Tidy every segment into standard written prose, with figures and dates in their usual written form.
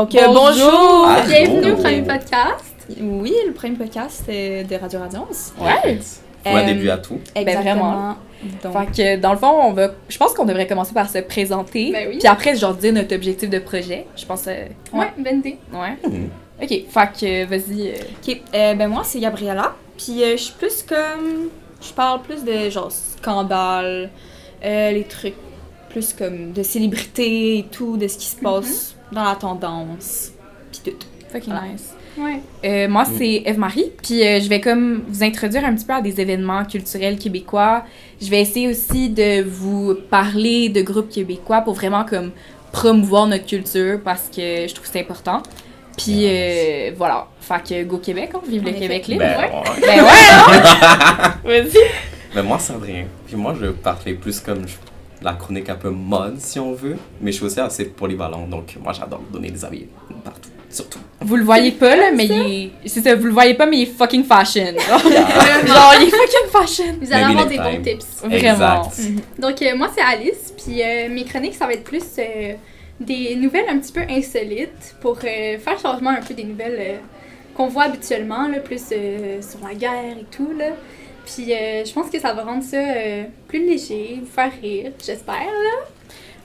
Donc, bonjour! Bienvenue au premier podcast. Oui, le premier podcast de Radio Radiance. Ouais! Faut un début à tout. Exactement. Donc, Fait que, dans le fond, je pense qu'on devrait commencer par se présenter. Ben oui. Puis après, genre, dire notre objectif de projet. Je pense... ouais, Vendée. Ouais. Mhm. OK, fait que, vas-y. OK, ben moi, c'est Gabriella. Puis je suis plus comme... Je parle plus de, genre, scandales, les trucs plus comme de célébrités et tout, de ce qui se passe dans la tendance, puis tout. Fucking Voilà. nice. Ouais. Moi, c'est Eve-Marie, puis je vais comme vous introduire un petit peu à des événements culturels québécois. Je vais essayer aussi de vous parler de groupes québécois pour vraiment comme promouvoir notre culture parce que je trouve que c'est important. Puis voilà, fait que go Québec, on vive le En Québec effet. libre. Ben, ouais. Ben ouais, hein? Vas-y. Mais moi, c'est Adrien. Puis moi, je parlais plus comme la chronique un peu mode, si on veut. Mais je suis aussi assez polyvalent, donc moi, j'adore donner des avis partout, surtout. Vous le voyez pas, là, mais c'est ça, vous le voyez pas, mais il est fucking fashion. Genre, il est fucking fashion. Vous allez Maybe avoir des next bons time. tips. Vraiment. Exact. Donc, moi, c'est Alice. Puis mes chroniques, ça va être plus des nouvelles un petit peu insolites pour faire changement un peu des nouvelles qu'on voit habituellement, là, plus sur la guerre et tout, là. Puis je pense que ça va rendre ça plus léger, vous faire rire, j'espère, là.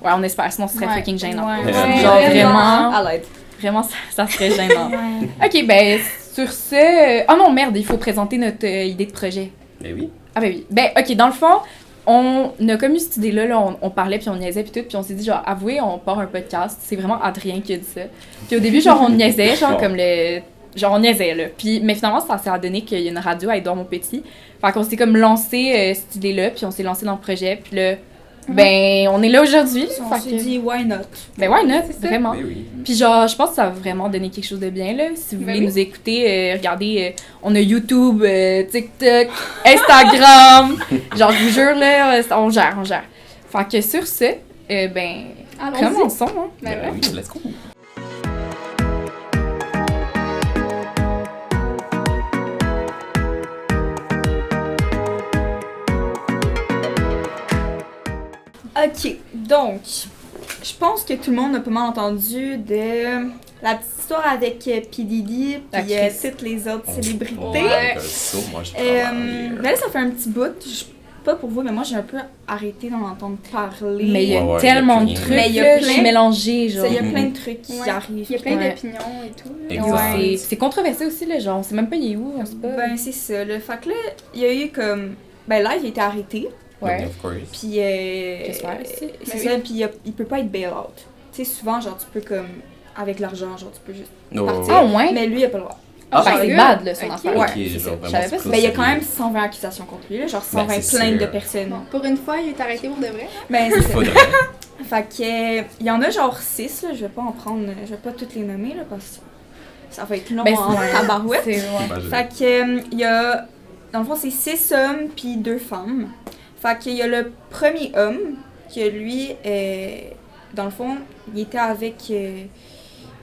Ouais, on espère, sinon ce serait fucking gênant. Ouais. Ouais. Genre, Ouais, vraiment, À l'aide. vraiment, ça serait gênant. Ok, ben, sur ce... Oh non, merde, il faut présenter notre idée de projet. Mais oui. Ah ben oui. Ben, ok, dans le fond, on a comme eu cette idée-là, là, on parlait, puis on niaisait, puis tout, puis on s'est dit, genre, avouez, on part un podcast. C'est vraiment Adrien qui a dit ça. Puis au début, genre, on niaisait, genre, comme le... Genre, on niaisait, là. Puis, mais finalement, ça s'est donné qu'il y a une radio à Édouard Montpetit. Fait qu'on s'est comme lancé cette idée-là, puis on s'est lancé dans le projet, puis là, ben, on est là aujourd'hui. On Fait s'est que- dit, why not? Ben why not, C'est ça. vraiment. Mais oui. Puis genre, je pense que ça va vraiment donner quelque chose de bien, là. Si vous Ben voulez oui. nous écouter, regardez, on a YouTube, TikTok, Instagram. Genre, je vous jure, là, on gère. Fait que sur ce, ben, Allons-y. commençons, hein. Ben ouais. oui, let's go. OK, donc, je pense que tout le monde a pas mal entendu de la petite histoire avec P. Diddy Ah, puis Chris. toutes les autres célébrités. Ouais. Moi, je Ben là, ça fait un petit bout, pas pour vous, mais moi, j'ai un peu arrêté d'en entendre parler. Mais il y a Ouais, tellement il y de a trucs, Mais il y a là, plein- je suis mélangée, genre. Il y a Mhm. plein de trucs qui Ouais. arrivent. Il y a plein Ouais. d'opinions et tout. là. Exact. Ouais. C'est controversé aussi, là, genre, on sait même pas il est où, on sait pas. Ben, c'est ça. Le fait que là, il y a eu comme... Ben là, il a été arrêté. Ouais. Of course. Puis, J'espère aussi. c'est Ben ça, puis il peut pas être bail-out. Tu sais, souvent, genre, tu peux comme... Avec l'argent, genre, tu peux juste No. partir. Ah, ouais? Mais lui, il a pas le droit. Ah, Ben, my c'est God. bad, là, son Ok. affaire. Ouais, Ok, c'est genre ça. vraiment, Je savais pas c'est ça. Mais il y a sérieux. quand même 120 accusations contre lui, là, genre 120 Ben, c'est plaintes de sûr. personnes. Bon, pour une fois, il est arrêté pour de vrai. Ben, c'est ça. Faudrait. Fait que, il y en a genre 6, là, je vais pas en prendre, je vais pas toutes les nommer, là, parce que ça va être long Ben, en c'est- tabarouette. C'est ouais. Imagine. Fait que, il y a, dans le fond, c'est 6 hommes puis 2 femmes. Fait qu'il y a le premier homme, que lui, dans le fond, il était avec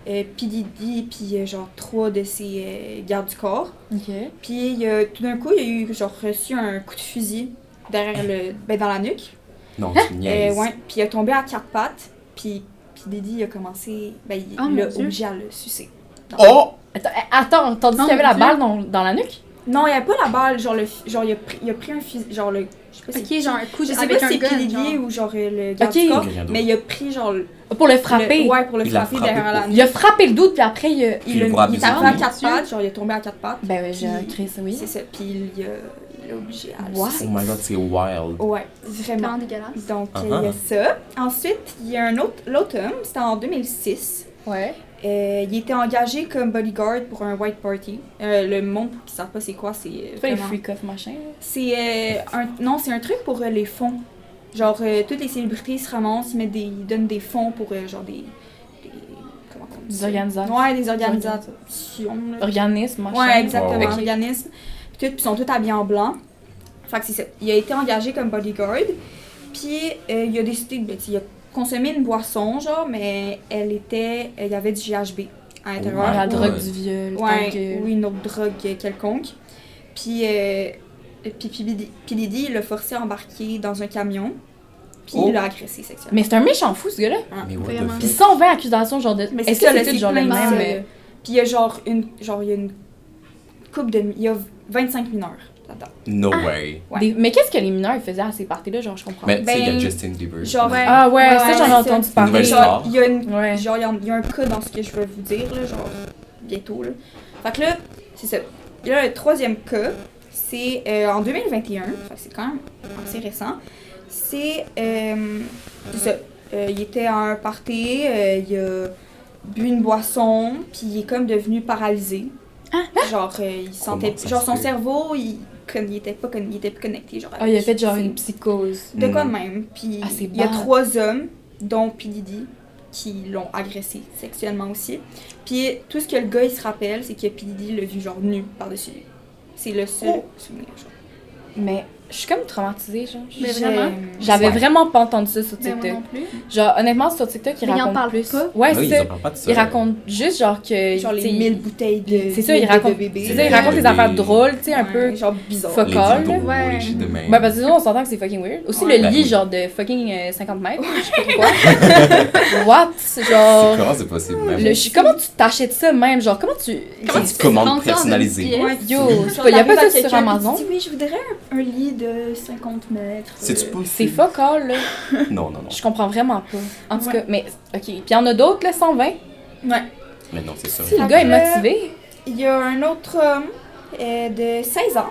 P. Diddy puis genre 3 de ses gardes du corps. Ok. Puis tout d'un coup, il a eu genre reçu un coup de fusil derrière dans la nuque. Non, tu niaises. Ouais, puis il a tombé à 4 pattes, puis Diddy a commencé, ben il Oh, l'a mon Dieu. obligé à le sucer. Oh! Attends, t'as dit qu'il y avait mon la Dieu. balle dans la nuque? Non, il n'y avait pas la balle, genre il a pris un fusil, genre le, je sais pas Ok, genre un coup je sais avec pas un si c'est gun. P. Diddy genre. ou genre le garde Ok. du corps, Rien d'autre. mais il a pris genre Pour le frapper. ouais, pour le Il l'a frapper frappé derrière la pour- Il a nuque. frappé le doute, puis après, il a... Puis il voit il est abuser arrivé de à lui. 4 pattes, genre il est tombé à 4 pattes. Ben ouais, j'ai Puis- un Chris, oui. C'est ça, puis il l'a obligé à le What? sucer. Oh my god, c'est wild. Ouais, vraiment. Vraiment dégueulasse. Donc Uh-huh. il y a ça. Ensuite, il y a l'autre homme, c'était en 2006. Ouais. Il était engagé comme bodyguard pour un white party. Le monde qui ne savent pas c'est quoi, c'est C'est pas les vraiment... freak-off, machin. là. C'est c'est un truc pour les fonds. Genre, toutes les célébrités se ramassent, ils donnent des fonds pour genre comment on dit Des ça? organisations. Ouais, des organisations. là. Organisme, machin. Ouais, exactement, Ouais, ouais. organismes. Puis ils sont tous habillés en blanc. Fait que c'est ça. Il a été engagé comme bodyguard. Puis il a décidé, il a consommé une boisson, genre, mais il y avait du GHB à l'intérieur. La Ouais. drogue du viol. Ouais, donc, ou une autre drogue quelconque. Puis P. Diddy, il l'a forcé à embarquer dans un camion. puis Oh. il l'a agressé sexuellement. Mais c'est un méchant fou, ce gars-là. Mais what Vraiment. the Puis fuck? 120 accusations, genre de. Mais Est-ce ça, que là, c'est tout genre le plein de même? ça, Mais... là. Puis il y a il y a une couple de... Il y a 25 mineurs là-dedans. No way. Ouais. Mais qu'est-ce que les mineurs ils faisaient à ces parties-là? Genre, je comprends. Mais tu sais, il y a Ben, Justin Bieber. genre, Ouais. Ah ouais, Ouais, ça j'en ai c'est entendu Une parler. nouvelle Genre, star. il y a une... Ouais. Genre, il y a un cas dans ce que je vais vous dire, là, genre, bientôt, là. Fait que là, c'est ça. Et là, le troisième cas, c'est en 2021, fait que c'est quand même assez récent. C'est ça. Il était à un party, il a bu une boisson, puis il est comme devenu paralysé. Genre, il sentait... Comment ça Genre, se son fait? cerveau, il était pas connecté, genre. Ah, il a avec fait genre ses- une psychose. De quoi de Mm. même. Puis Ah, c'est il y a bad. 3 hommes, dont P. Diddy, qui l'ont agressé sexuellement aussi. Puis tout ce que le gars il se rappelle, c'est que P. Diddy l'a vu genre nu par-dessus lui. C'est le seul souvenir. Genre. Mais je suis comme traumatisée, genre. Mais J'ai- vraiment? J'avais Ouais. vraiment pas entendu ça sur Mais moi TikTok. non plus. Genre, honnêtement, sur TikTok, ils Mais ils en racontent parlent plus. pas? Ouais, Ah oui, c'est ils ça. en parlent pas de ça. Ils racontent juste genre que. Genre tu sais, les 1000 bouteilles de C'est ça, ils de racontent. bébé. C'est ça, ils Ouais. racontent des Bébé. affaires drôles, tu sais, un Ouais, peu. genre bizarre. Fuck Les all, dildos, ouais. les shit de même. Ouais, parce que nous, on s'entend que c'est fucking weird. Aussi, Ouais. le Ben lit, oui. genre de fucking 50 mètres. Je sais pas pourquoi. What? Genre. Comment c'est possible, même? Comment tu t'achètes ça même? Genre, comment tu. Comment une tu fais commande rentrer en personnalisée. une pièce? Ouais, Yo, tu- c'est genre, pas- y a pas t'arrives ça à sur quelqu'un, Amazon? puis tu dis, oui, je voudrais un lit de 50 mètres. C'est-tu possible? C'est fuck all, là. Non, non, non. Je comprends vraiment pas. En tout Ouais. cas, mais. Ok. Puis il y en a d'autres, là, 120. Ouais. Mais non, c'est sûr. Si le gars est motivé. Il y a un autre homme de 16 ans.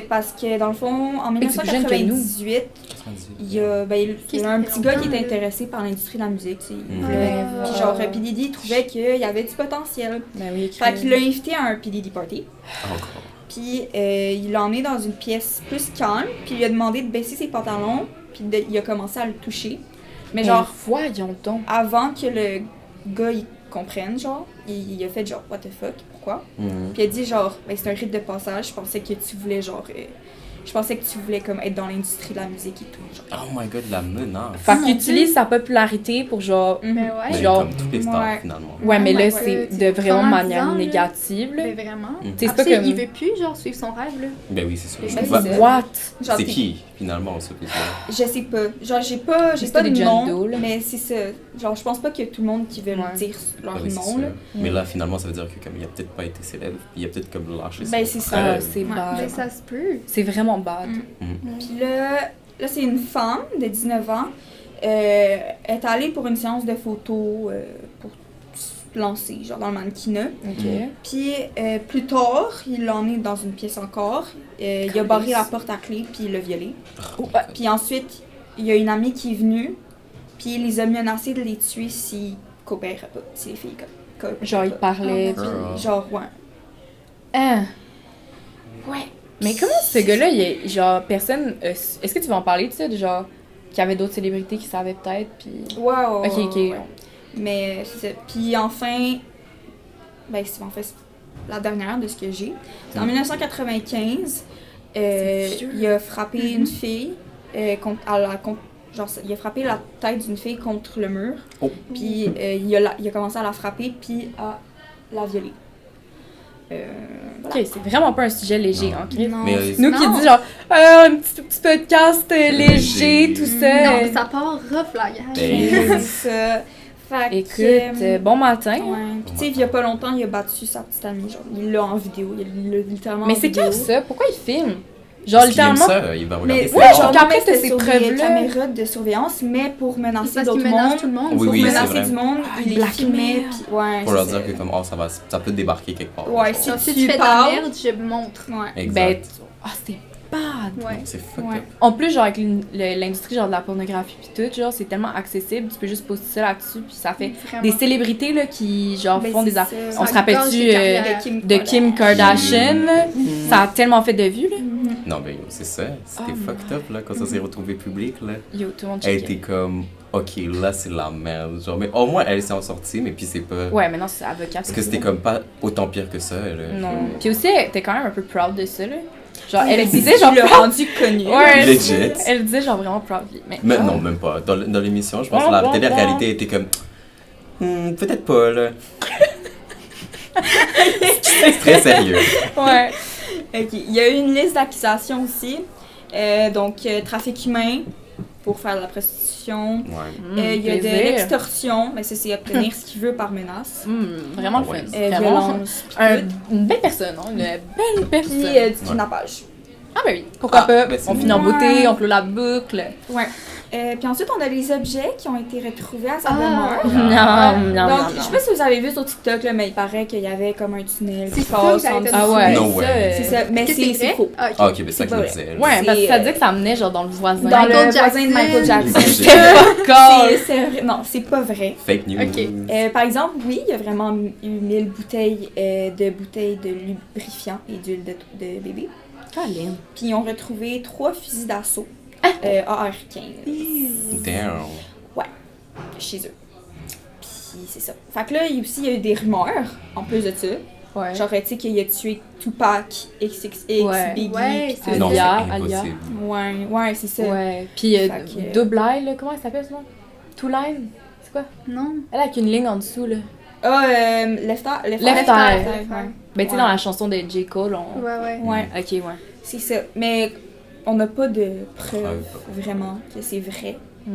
Parce que dans le fond, en c'est plus jeune que nous. 1998, 98. il y a un petit gars qui était intéressé par l'industrie de la musique. Tu sais. Il Mm. voulait- Ouais, Puis voilà. genre, P. Diddy trouvait qu'il y avait du potentiel. Ben oui, Fait qu'il l'a invité à un P. Diddy party. Encore. Puis il l'a emmené dans une pièce plus calme. Puis il lui a demandé de baisser ses pantalons. Puis il a commencé à le toucher. Mais genre, voyons donc. avant que le gars il comprenne, genre, il a fait genre, what the fuck, pourquoi? Mhm. Puis elle dit genre, ben, c'est un rite de passage, je pensais que tu voulais genre, je pensais que tu voulais comme être dans l'industrie de la musique et tout, genre. Oh my god, la menace. Fait Mon qu'il utilise sa popularité pour genre. Mhm. Mais ouais. Mais genre- comme tous les stars, Ouais. finalement. Ouais, mais là, Ouais, c'est ouais. de vraiment Pendant manière 10 ans, là. négative, là. Mais vraiment. Mhm. Tu sais, c'est Après, pas comme. il veut plus, genre, suivre son rêve, là. Ben oui, c'est sûr. Ben, Bah, c'est ça. What? Genre, c'est t'es- qui, finalement, ce petit Je sais pas. Genre, j'ai pas C'était de des nom, John Doe, là. mais c'est ça. Genre, je pense pas qu'il y a tout le monde qui veut Ouais. dire leur Ben oui, c'est nom, sûr. là. Mais là, finalement, ça veut dire que comme il a peut-être pas été célèbre, puis il a peut-être comme lâché Ben, son c'est ça. rêve. Ah, c'est Ouais. bad. Mais ça se peut. C'est vraiment bad. Puis là c'est une femme de 19 ans. Elle est allée pour une séance de photos pour se lancer, genre dans le mannequinat. Ok. Puis plus tard, il l'a emmené dans une pièce encore. Il a barré la porte à clé, puis il l'a violée. Puis ensuite, il y a une amie qui est venue, puis il les a menacés de les tuer s'ils coopéraient pas, si les filles coopéraient Genre, il pas. parlait. Oh, puis- Genre, ouais. Hein? Ouais. Mais comment ce gars-là, il est. Genre, personne. Est-ce que tu vas en parler de ça? De genre, qu'il y avait d'autres célébrités qui savaient peut-être, puis. Wow. Ok, ok. Mais c'est ça. Puis enfin, ben c'est en fait c'est la dernière de ce que j'ai. C'est en 1995, il a frappé une fille genre il a frappé la tête d'une fille contre le mur. Oh. Puis il a commencé à la frapper puis à la violer. Voilà. Ok, c'est vraiment pas un sujet léger, Non. hein, Chris? Non, Mais, c'est- Nous Non. qui dit genre, un petit podcast léger, Léger. tout ça. Non, ça part rough, la guerre. Ben, c'est ça. Fait que, Écoute, bon matin. ouais. Puis tu sais, il y a pas longtemps, il a battu sa petite amie. Genre, il l'a en vidéo. Il l'a littéralement Mais en c'est vidéo. grave ça? Pourquoi il filme? Genre, Parce qu'il aime littéralement. ça, il va regarder Mais ça. Ouais, ouais, genre, genre, qu'après, c'était ces sur des preuves-là. caméras de surveillance, mais pour menacer Parce d'autres qu'il menace mondes. tout le monde. Oui, Pour oui, c'est menacer vrai. du monde, il les blackmail. filmait. Puis, ouais, Pour leur c'est dire ça. que comme, oh, ça peut débarquer quelque part. Ouais, genre. Genre, si tu tu fais de la parles- merde, je montre. Ouais. Exact. Ben, ah, c'est bad. Ouais. C'est fucked Ouais. up. En plus, genre, avec l'industrie genre de la pornographie pis tout, genre, c'est tellement accessible, tu peux juste poster ça là-dessus, puis ça fait Vraiment. des célébrités, là, qui, genre, Ben, font c'est des ça. affaires. Ça On se gâche rappelle-tu des carrières. de Kim Kardashian, là? Ça a tellement fait de vues, là. Non, ben yo, c'est ça. C'était Oh fucked up, là, quand ça s'est retrouvé public, là. Yo, tout le monde Elle checkait. était comme, ok, là, c'est la merde. Genre, mais au moins, elle s'est en sortie, mais puis c'est pas. Ouais, maintenant, c'est avocate. Parce que c'était comme pas autant pire que ça, là. Non. Puis aussi, elle était quand même un peu proud de ça, là. Genre, elle disait disait, genre, le proud. rendu connu. Ouais, Legit. elle disait, genre, vraiment proud. Mais, Mais non, même pas. Dans l'émission, je pense que la télé-réalité était comme, peut-être pas, là. C'est très sérieux. Ouais. Ok, il y a eu une liste d'accusations aussi. Donc, trafic humain pour faire de la prostitution. Ouais. Il y a de plaisir. l'extorsion, mais ça, c'est obtenir ce qu'il veut par menace. Vraiment le Ouais. fun. Vraiment. Violence, puis tout. Une belle personne, hein? Une belle personne. Puis du kidnappage. Ah ben oui, pourquoi Ah, pas. ben c'est On finit en bon. beauté, on clôt la boucle. Ouais. Puis ensuite, on a les objets qui ont été retrouvés à sa Ah. demeure. Non, Donc, je sais pas si vous avez vu sur TikTok, là, mais il paraît qu'il y avait comme un tunnel qui C'est passe ça en que j'allais te dessous. Ah ouais, No ça, way. C'est ça, mais Est-ce que c'est vrai? faux. Ah, ok. Ah, ok, ben c'est ça que je pas me disais. Ouais, parce que C'est, ça disait que ça menait genre dans le voisin. Dans Michael le voisin de Michael Jackson. Jackson. C'est Non, c'est pas vrai. Fake news. Ok. Par exemple, oui, il y a vraiment eu 1000 bouteilles de lubrifiant et d'huile de bébé. Colin. Puis ils ont retrouvé 3 fusils d'assaut AR-15 Damn. chez eux. Puis c'est ça. Fait que là, il y a eu des rumeurs, en plus de ça. Ouais. Genre, tu sais, qu'il a tué Tupac, XXX, Ouais. Biggie. Ouais, pis tout. Non, c'est Alia. impossible. Ouais, c'est ça. Ouais. Puis Fait que- Double Eye, là, comment elle s'appelle ce nom? Two Line? C'est quoi? Non. Elle a avec une ligne en dessous, là. Ah, Left Eye. Left Eye. Ouais. Ben, tu sais, Ouais. dans la chanson de J. Cole, on. Ouais. Ouais, Ok, ouais. c'est ça. Mais on n'a pas de preuves Preuves. vraiment que c'est vrai. Mm.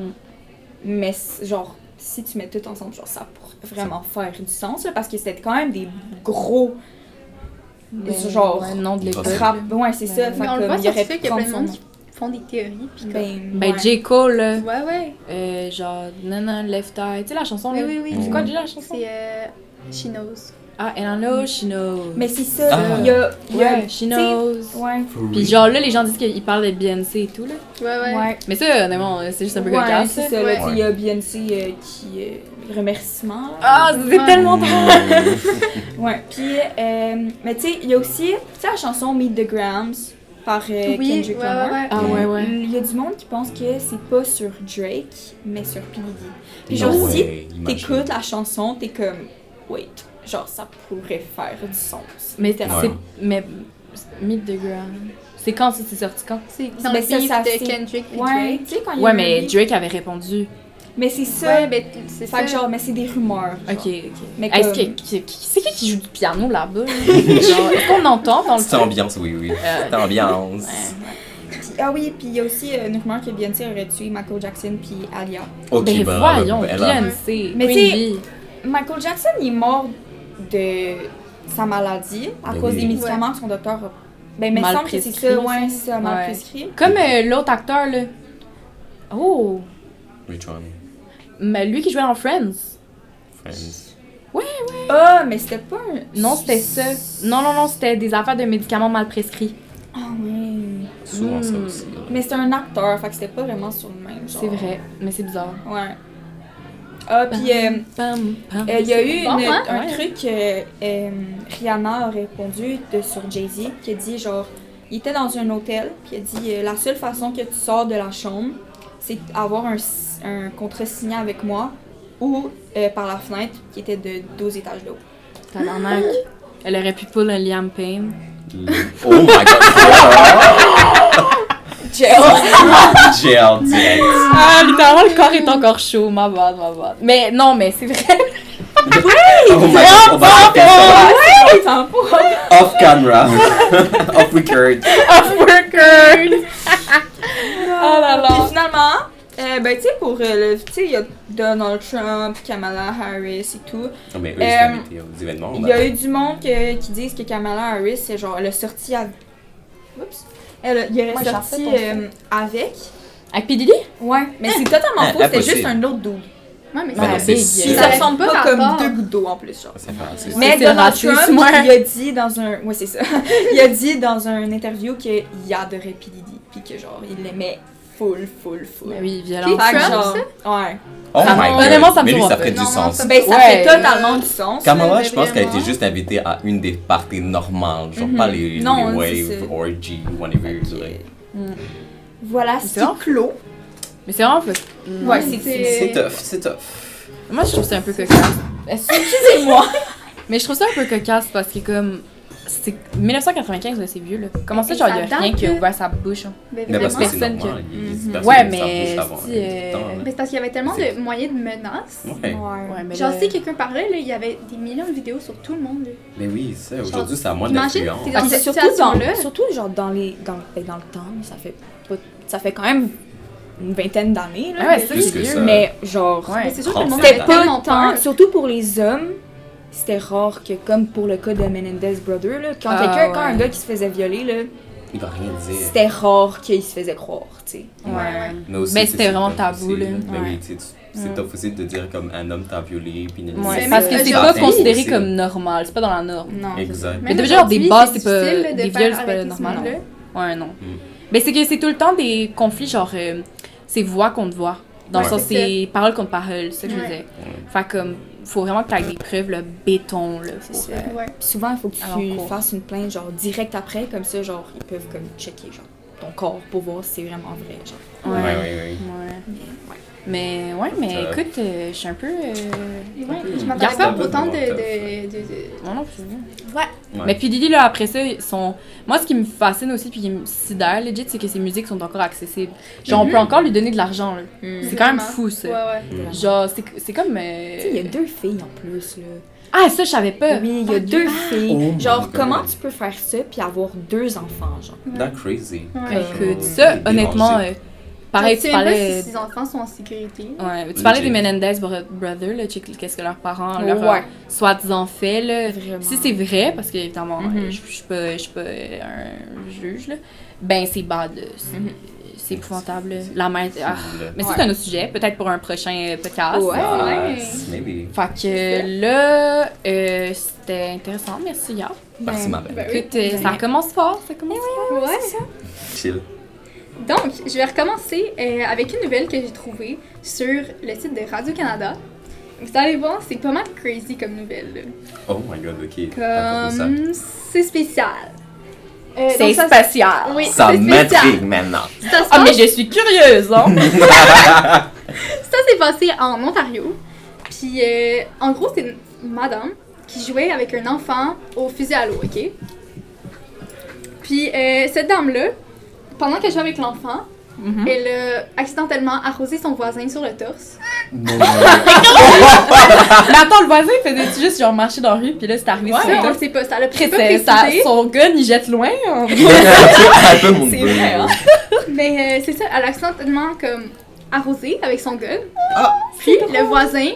Mais genre, si tu mets tout ensemble, genre, ça pourrait vraiment faire du sens, là, parce que c'était quand même des gros genre Ouais, nom de l'école. rap. Ouais, c'est ça. Ben, Fait Mais on le que, voit il sur aurait TikTok, pu il y a plein prendre de son monde nom. qui font des théories. Puis comme- Ben, ouais. J. Cole, là. Ouais. Genre, non, Left Eye. Tu sais, la chanson, Oui, là? oui. C'est quoi déjà la chanson? C'est She Knows. Ah, and I know she knows. Mais c'est ça, Ah. il y a... Ouais, she t'sais, knows. Ouais. Puis genre, là, les gens disent qu'ils parlent de Beyoncé et tout, là. Ouais. Mais ça, honnêtement, c'est juste un peu Ouais, cocasse. c'est là. ça, là, Ouais. tu sais, il y a Beyoncé qui... remerciement. là. Ah, c'est Ouais. tellement drôle! Ouais, puis, mais tu sais, il y a aussi, tu sais, la chanson Meet the Grams par Oui, Kendrick Lamar. ouais. Ah, ouais. Il y a du monde qui pense que c'est pas sur Drake, mais sur P. Diddy. Puis No genre, si way, imagine. t'écoutes la chanson, t'es comme, wait, genre, ça pourrait faire du sens. Mais littéralement. Ouais. Mais Meet the Ground. C'est quand ça, c'est sorti quand? C'est dans Ben, le ça, beef ça, de c'est- Kendrick et Ouais, Drake. tu sais, quand il y a Ouais, eu mais un beef. Drake avait répondu. Mais c'est ça. Ouais, ben c'est Fait ça. que genre, mais c'est des rumeurs. genre. Ok. Mais Est-ce comme- c'est qui joue du piano là-bas? là? Genre, est-ce qu'on entend dans le Cette ambiance, oui. Cette ambiance. Ah oui, puis il y a aussi une rumeur que Beyoncé aurait tué Michael Jackson puis Alia. Ok, Ben ben, voyons, ben, là, Beyoncé, Mais Queen tu sais, Bee. Michael Jackson, il est mort de sa maladie à Ben cause oui. des médicaments que son docteur a... Ben, mais il me Mal semble que c'est prescrit, ça, ouais, c'est ça, mal Ouais. prescrit. Comme l'autre acteur, là. Oh! Which one? Mais lui qui jouait dans Friends. Friends. Ah, mais c'était pas un... Non, c'était ça. Non, c'était des affaires de médicaments mal prescrits. Ah oui. Souvent ça aussi. Mais c'était un acteur, fait que c'était pas vraiment sur le même genre. C'est vrai, mais c'est bizarre. Ouais. Ah, puis Pam, pam. il y a eu Bon, hein? un Ouais. truc, Rihanna a répondu sur Jay-Z, qui a dit genre, il était dans un hôtel, puis il a dit la seule façon que tu sors de la chambre, c'est d'avoir un contrat signé avec moi ou par la fenêtre qui était de 12 étages de haut. Tabarnak. Elle aurait pu pull un Liam Payne. Oh my god! Jail! Jail direct. Ah, littéralement, le corps est encore chaud. Ma bad. Mais non, mais c'est vrai. Oh my god, on va faire ça. Attends, pour... Off camera. Off record. Off record. Oh là Puis là. finalement, ben tu sais, pour tu sais, il y a Donald Trump, Kamala Harris et tout. Non, mais eux, ils sont invités aux événements. Il y a eu du monde qui disent que Kamala Harris, c'est genre, elle a sorti avec... Oups! Il est Ouais, sorti j'en fais ton avec... Avec P. Diddy? Ouais, mais c'est totalement faux, c'est impossible. juste un autre dude. Ouais, mais Mais non, ça- c'est big. sûr. Ils Ça se reste ressemblent pas pas comme rapport. deux gouttes d'eau en plus, genre. C'est raciste. Mais c'est Donald raciste, Trump, ouais. il a dit dans un... Ouais, c'est ça. Il a dit dans un interview qu'il adorait P. Diddy, puis que genre, il l'aimait full. Ben oui, Puis violent. Fait que Trump, genre, ouais. Oh Ça- my god. honnêtement, ça me Mais lui, surprend ça pas. ferait du Non, sens. ça- Ben, ça Ouais. fait totalement du sens. Kamala, mais je pense qu'elle a été vraiment. juste invitée à une des parties normales, genre Mhm. pas les Non, wave, c'est ça. orgy, whatever. like. Voilà, C'est c'est vraiment clos. Mais c'est vraiment... Ouais, C'est tough, c'est tough. Moi, je trouve ça un peu cocasse. Excusez-moi. Mais je trouve ça un peu cocasse parce que comme... C'est 1995, là, c'est vieux, là. Comment ça, Et genre, ça il y a rien date, qui a là. ouvert sa bouche, hein? Ben, Mais parce vraiment. que c'est personne normal. que- il y a des Mhm. personnes Ouais, qui mais s'embauchent avant, si, tout le temps, là. Ben, c'est parce qu'il y avait tellement de moyens de menaces. Ouais. Ouais, mais Genre, là- si quelqu'un parlait, là, il y avait des millions de vidéos sur tout le monde. Là. Mais oui, ça, aujourd'hui, ça a moins Imagine, d'influence. t'es dans Puis cette surtout, situation-là. surtout genre dans le temps, ça fait quand même une vingtaine d'années. Là. Ah ouais, c'est ça, Plus c'est que vieux. ça. Mais genre, Mais c'est sûr que le monde c'était avait pas tellement tant, peur. surtout pour les hommes, c'était rare que, comme pour le cas de Menendez Brother, là, quand quand un ouais. gars qui se faisait violer, là, Il va rien dire. c'était rare qu'il se faisait croire, tu sais. Ouais. Mais aussi, Mais tu sais, c'était c'est vraiment tough tabou, aussi, là. Mais Ouais. oui, tu sais, c'est tough aussi de dire comme un homme t'a violé, puis Ouais, C'est parce que même c'est pas pas gentil. considéré aussi. comme normal, c'est pas dans la norme. Non. Exact. Mais Même déjà, genre, des aujourd'hui, bases, c'est c'est pas. difficile de Des faire viols, c'est pas arrêter ce normal. monde-là. Ouais, non. Mais c'est que c'est tout le temps des conflits, genre, c'est voix contre voix. Dans le Ouais. sens, C'est c'est parole contre parole, c'est ça que je Ouais. disais. Fait comme, faut vraiment que t'aies des preuves, le béton, là. C'est pour, ça. Ouais. Puis souvent, il faut que Alors, tu cours. fasses une plainte, genre, direct après, comme ça, genre, ils peuvent, comme, checker, genre, ton corps pour voir si c'est vraiment vrai, genre. Ouais, Ouais. ouais, ouais. Ouais. Mais, ouais. Mais Ça- écoute, je suis un peu. Ouais, je Garde m'attendais ça pas un peu autant de... vraiment Non, non, plus. Ouais. Ouais. Mais puis Didi, là, après ça, moi, ce qui me fascine aussi, puis qui me sidère, legit, c'est que ses musiques sont encore accessibles. Genre, on peut encore lui donner de l'argent, là. C'est quand même Vraiment. fou, ça. Ouais, ouais. Genre, c'est comme. Tu sais, il y a 2 filles en plus, là. Ah, ça, je savais pas. Oui, il y a 2 filles. Oh my genre, God. comment tu peux faire ça puis avoir 2 enfants, genre? That's crazy. Ouais. Écoute, ça, Dérangé. honnêtement, pareil, Je tu sais même pas parlais. si ses enfants sont en sécurité. Ouais, tu parlais des Legit. Menendez Brothers, là, check qu'est-ce que leurs parents, Ouais. soi-disant fait, là. Vraiment. Si c'est vrai, parce que évidemment, Mhm. je suis pas un juge, là, ben c'est bad, là. C'est épouvantable, là. La mère. Ah. Mais ça, c'est un autre sujet, peut-être pour un prochain podcast. Ouais. Ouais. Maybe. Fait que là, c'était intéressant, merci, Yann. Merci, ma belle. Ben oui. Écoute, ça commence fort, ça commence fort. Ouais. Chill. Donc, je vais recommencer avec une nouvelle que j'ai trouvée sur le site de Radio-Canada. Vous allez voir, c'est pas mal crazy comme nouvelle. Là. Oh my god, ok. Raconte-nous ça. Comme, c'est spécial. C'est donc ça- spécial. Oui, Ça c'est spécial. m'intrigue maintenant. Ça se Ah, mais passe- je suis curieuse, hein! Ça s'est passé en Ontario. Puis, en gros, c'est une madame qui jouait avec un enfant au fusil à l'eau, OK? Puis, cette dame-là, pendant qu'elle jouait avec l'enfant, elle a accidentellement arrosé son voisin sur le torse. Non. Mais attends, le voisin faisait juste genre marcher dans la rue, puis là, c'est arrivé sur Ouais, le on top. le sait pas, ça l'a Chris, pas précisé. son gun, il jette loin. Hein. Un peu mon C'est bleu. vrai, hein? Mais c'est ça, elle a accidentellement comme arrosé avec son gun. Ah. Puis le voisin,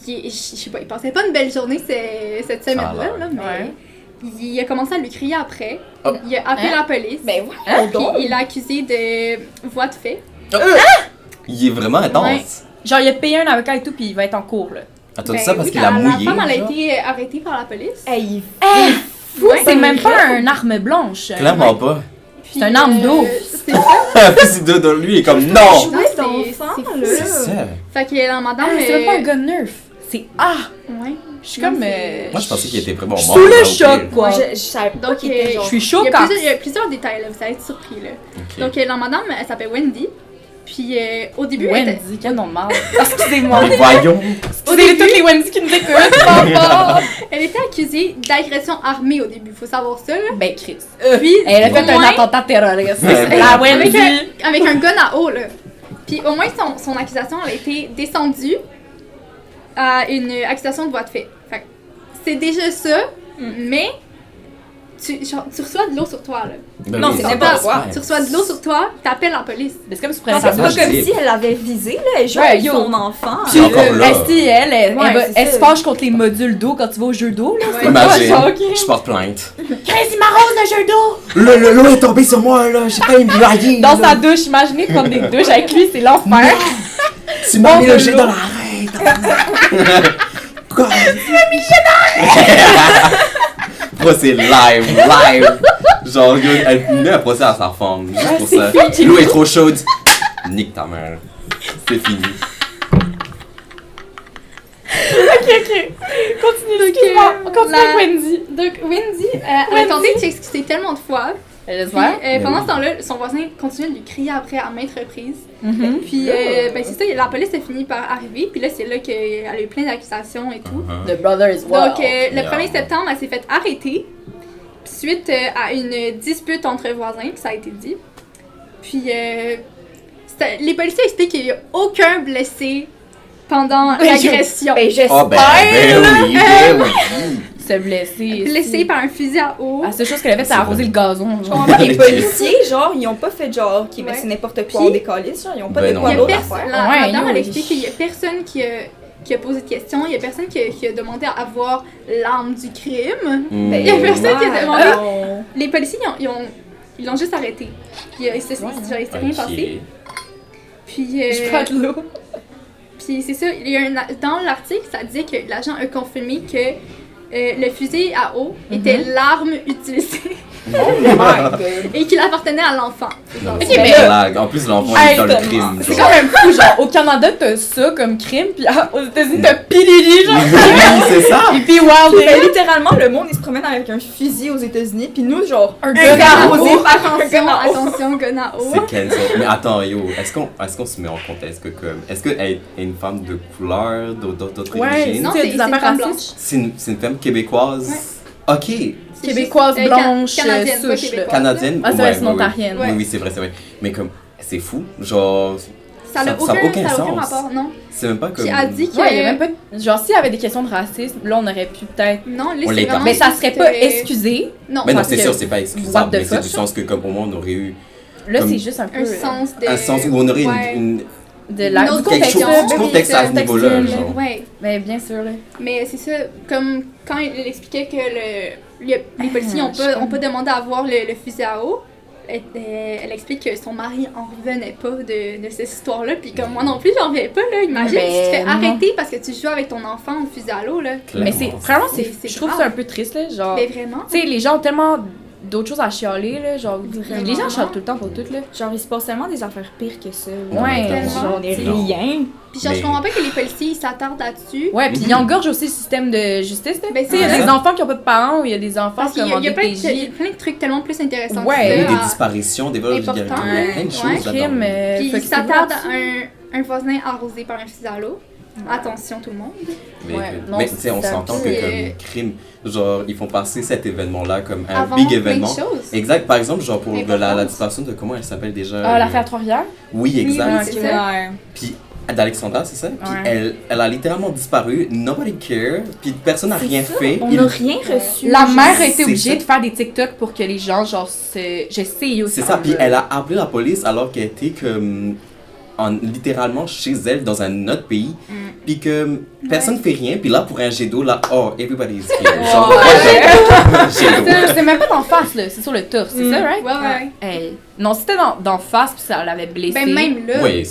je sais pas, il passait pas une belle journée cette Ça a semaine-là, l'air. là, mais Ouais. il a commencé à lui crier après. Oh. Il a appelé Hein? la police. Ben, Puis il l'a accusé de voie de fait. Il est vraiment intense. Genre, il a payé un avocat et tout, puis il va être en cours, là. Attends, Ben ça parce oui, qu'il a mouillé. La femme, elle a genre? été arrêtée par la police. Hey, Ouais. C'est même pas un arme blanche. Clairement pas. Puis, c'est un arme d'eau. C'est ça. Puis c'est de lui, il est comme non! jouer Non, d'enfant, c'est- là. C'est ça. Fait que la madame. Ah, c'est même pas un gun nerf. C'est Ouais. Je suis Non, comme. c'est- Moi, je pensais qu'il était vraiment Je suis mort. sous le là, au choc, pire. quoi. Moi, je savais pas Donc, qu'il était Je genre... suis Il chaud y, a quand. plusieurs, il y a plusieurs détails, là, vous allez être surpris. Là. Ok. Donc, la madame, elle s'appelle Wendy. Puis, au début, elle était- Wendy, quel nom de merde. Excusez-moi. Voyons. Excusez toutes les Wendy qui nous écoutent. papa. elle était accusée d'agression armée au début, faut savoir ça. Là. Ben, Chris. Puis, Elle a fait au un moins, attentat terroriste. Ouais, La ouais. avec, Wendy. avec un gun à eau. Là. Puis, au moins, son accusation, elle a été descendue à une accusation de voie de fait. Fait que c'est déjà ça, mais tu reçois de l'eau sur toi. Là. Ben Non, oui, c'est ça n'importe passe, quoi. ouais. Tu reçois de l'eau sur toi, t'appelles la police. Mais c'est comme si tu Non, prenais c'est ta pas je comme dis. si elle avait visé, là. Elle jouait Ouais, avec yo. son enfant. Puis encore là. Esti, elle Ouais, c'est elle ça. se fâche contre les modules d'eau quand tu vas au jeu d'eau, là. Ouais. Imagine, Genre, ok. je porte plainte. Chris, il m'arrose le jeu d'eau! L'eau est tombée sur moi, là. J'ai pas une noyer. Dans sa douche, imaginez prendre des douches avec lui, c'est l'enfer. Tu m'as mis de le jet l'eau. dans l'arrêt. Quoi? Bro, c'est live. Genre, elle met un procès à sa femme. Juste pour ça. fini. L'eau est trop chaude. Nique ta mère. C'est fini. Ok. Continue, excuse-moi. On continue la- avec Wendy. Donc, Wendy, elle a tenté de s'excuser tellement de fois. Puis, J'espère. pendant ce temps-là, son voisin continuait de lui crier après à maintes reprises. Mhm. Puis, ben, c'est ça, la police a fini par arriver. Puis là, c'est là qu'elle a eu plein d'accusations et tout. The Brothers, wow. Donc, le Yeah. 1er septembre, elle s'est fait arrêter. Puis, suite à une dispute entre voisins, puis ça a été dit. Puis, les policiers expliquent qu'il n'y a aucun blessé pendant Ben, l'agression. Ben, j'espère. Oh, ben oui. s'est blessée. Blessée par un fusil à eau. La seule chose qu'elle a fait, c'est arroser le gazon. Genre. Les policiers, genre, ils ont pas fait genre, qui Ouais. c'est n'importe quoi, Puis- on décalisse, genre, ils ont pas Ben de non. quoi Il y a d'autre à personne, faire. la Ouais, dame, elle yo, explique qu'il y a personne qui a posé de questions, il y a personne qui a demandé à avoir l'arme du crime. Mm. Il y a personne qui a demandé. non. Les policiers, ils l'ont juste arrêté. Puis il s'est rien passé. Puis, Je prends de l'eau. puis c'est ça, dans l'article, ça disait que l'agent a confirmé que le fusil à eau était l'arme utilisée Oh my god. et qu'il appartenait à l'enfant. Non, Ok, c'est une mais- blague. En plus, l'enfant est dans le crime. C'est genre. quand même fou, genre, au Canada, t'as ça comme crime, puis aux États-Unis, t'as Pilili, genre. Oui, c'est ça. Et puis Wild Ben, littéralement, le monde, il se promène avec un fusil aux États-Unis, puis nous, genre, Un gars gars arrosé par Attention, attention, gun C'est cancel. Mais attends, yo, est-ce qu'on se met en contexte que comme. Est-ce qu'elle est une femme de couleur, d'autres Ouais, origines? Non, c'est c'est des une affaires femme racistes. C'est une femme québécoise? Ok. Québécoise, blanche, canadienne, pas souche, là. québécoise. Canadienne? Ah, c'est vrai, Ouais, c'est ouais, une ouais. ontarienne. Oui, oui, c'est vrai. Mais comme, c'est fou. Genre, Ça n'a ça a aucun sens. rapport, non. c'est même pas comme. Puis elle a dit que. Ouais, il y a même pas. Genre, s'il y avait des questions de racisme, là, on aurait pu peut-être. Non, là, On c'est les vraiment. Mais ça serait pas juste, excusé. Non, Mais non, parce c'est que- sûr, c'est pas What excusable. the Mais c'est fuck? du sens que, comme, au moins, on aurait eu Là, Comme c'est juste un peu. un sens de. un sens où on aurait Ouais. du de la, du autre quelque contexte. chose, contexte, du oui, contexte c'est à ce niveau-là. contextuel, Genre. Ouais, Mais bien sûr, là. mais c'est ça, comme quand il expliquait que les policiers n'ont pas demandé à voir le fusil à eau, elle explique que son mari en revenait pas de cette histoire-là, puis comme moi non plus, j'en revenais pas, là. Imagine Ben, si tu te fais non. arrêter parce que tu joues avec ton enfant au fusil à l'eau, là. Mais c'est. Vraiment, C'est je trouve grave. ça un peu triste, là. Genre. Mais vraiment. Tu sais, les gens ont tellement d'autres choses à chialer, là. Genre, Vraiment. les gens chialent tout le temps pour tout, là. Genre, il se passe tellement des affaires pires que ça. Ouais, tellement. Genre, des Non. rien. Puis genre, je Mais- comprends pas que les policiers ils s'attardent là-dessus. Ouais, puis ils engorgent aussi le système de justice, là. Ben, Tu sais, il y a c'est des ça. enfants qui ont pas de parents ou il y a des enfants Parce qui qu'il ont y a des plein de, TJ. plein de trucs tellement plus intéressants Ouais. que Ou ça. des à- disparitions, des vols, il y a Important. plein de Ouais. choses là-dedans. Crime, Puis fait il que s'attarde c'est à un voisin arrosé par un fusil à l'eau. Attention tout le monde. Mais, Ouais, non, mais tu sais, on c'est un s'entend peu- que comme crime, genre, ils font passer cet événement-là comme un Avant big plein de événement. choses. Exact, par exemple, genre pour la Importante. disparition de comment elle s'appelle déjà Ah, l'affaire Trois-Rivières? Oui, exact. Oui, C'est c'est ça. vrai. Puis d'Alexandra, c'est ça? Puis Ouais. elle a littéralement disparu, nobody care, puis personne n'a rien fait. On Il- n'a rien reçu. La mère a été c'est obligée ça. de faire des TikTok pour que les gens, genre, je sais aussi. C'est ça, puis elle a appelé la police alors qu'elle était comme littéralement chez elle dans un autre pays, puis que personne fait rien, puis là pour un jet d'eau, là, oh, everybody's here. Genre, jet d'eau. C'est même pas d'en face, là, c'est sur le torse, c'est ça, right? Ouais, ouais. Hey. Non, c'était d'en face, puis ça l'avait blessé. Ben même là. Oui,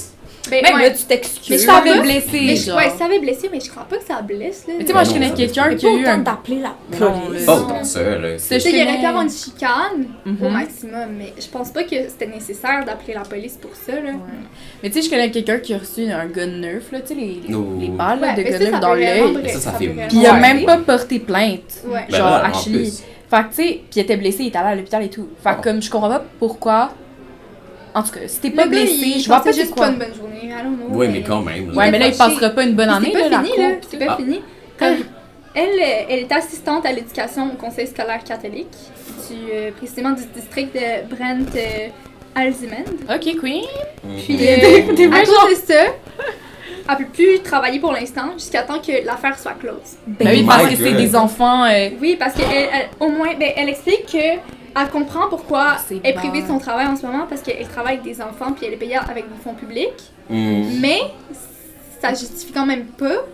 Ben, Même ouais. là, tu Mais t'excuses. ça avait Mais blessé, je- genre. ouais, ça avait blessé, mais je crois pas que ça blesse là. Mais tu sais, moi, je Non, connais ça quelqu'un Mais qui a pas eu autant un. d'appeler la Non, police. pas Non. autant ça, là. Ça, Tu sais, il y aurait pu connais- avoir une chicane au Mhm. maximum, mais je pense pas que c'était nécessaire d'appeler la police pour ça là. Mais tu sais, je connais quelqu'un qui a reçu un gun neuf, là, tu sais, Oh. les balles là, Ouais, de mais gun ça, neuf ça dans peut vraiment l'œil. brûler, Ça peut fait vraiment Puis il a brûler. même pas porté plainte. Ouais. Ben Genre, voilà, en Ashley. plus. Fait que, tu sais, puis il était blessé, il était allé à l'hôpital et tout. Fait que, Oh. comme, je comprends pas pourquoi. En tout cas, si t'es Le pas gars, blessé, il je vois passait pas c'est juste quoi. pas une bonne journée. I don't know, Oui, mais quand même. Ouais, mais là, il fâché. passera pas une bonne année, C'est là, pas la fini, là. coupe. C'est pas Ah. fini. Comme elle est assistante à l'éducation au conseil scolaire catholique, précisément du district de Brent Alzimend. Ok, Queen. Puis, T'es à bien cause de ça, elle peut plus travailler pour l'instant jusqu'à temps que l'affaire soit close. Ben oui, Oh parce my que c'est God. des enfants. Oui, parce qu'elle, au moins, ben, elle explique que elle comprend pourquoi C'est elle est privée de bon. son travail en ce moment, parce qu'elle travaille avec des enfants puis elle est payée avec des fonds publics. Mm. Mais ça justifie quand même pas.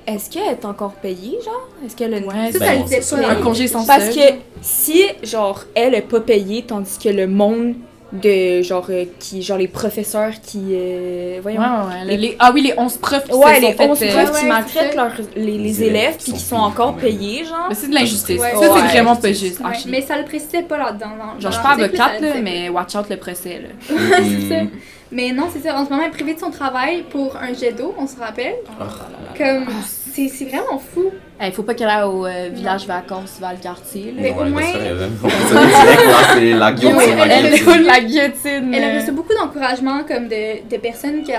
Est-ce qu'elle est encore payée, genre? Est-ce qu'elle a une... Ouais, Ça, Ben ça non, le disait c'est pas. sûr. un congé sans Parce solde. que si, genre, elle est pas payée, tandis que le monde de, genre, genre les professeurs qui... Ouais, voyons. ouais, ouais. Ah oui, les 11 profs qui Ouais, se sont les fait, 11 profs ouais, qui c'est maltraitent ça. les Les élèves élèves puis qui qui sont sont encore payés, payés, genre. Mais c'est de l'injustice. Ouais. Ça, c'est Ouais. vraiment pas juste. Ouais, Ashley. mais ça le précisait pas là-dedans. Genre, je suis pas avocate, là, mais watch out le procès, là. c'est ça. Mm. Mais non, c'est ça. En ce moment, elle est privée de son travail pour un jet d'eau, on se rappelle. Comme, c'est vraiment fou. Il faut pas qu'elle aille au village vacances Valcartier, là. Mais au moins- On peut dire que là, c'est la guillotine. Ouais, la elle guillotine. roule la guillotine. Elle a reçu beaucoup d'encouragement comme de personnes qu'elle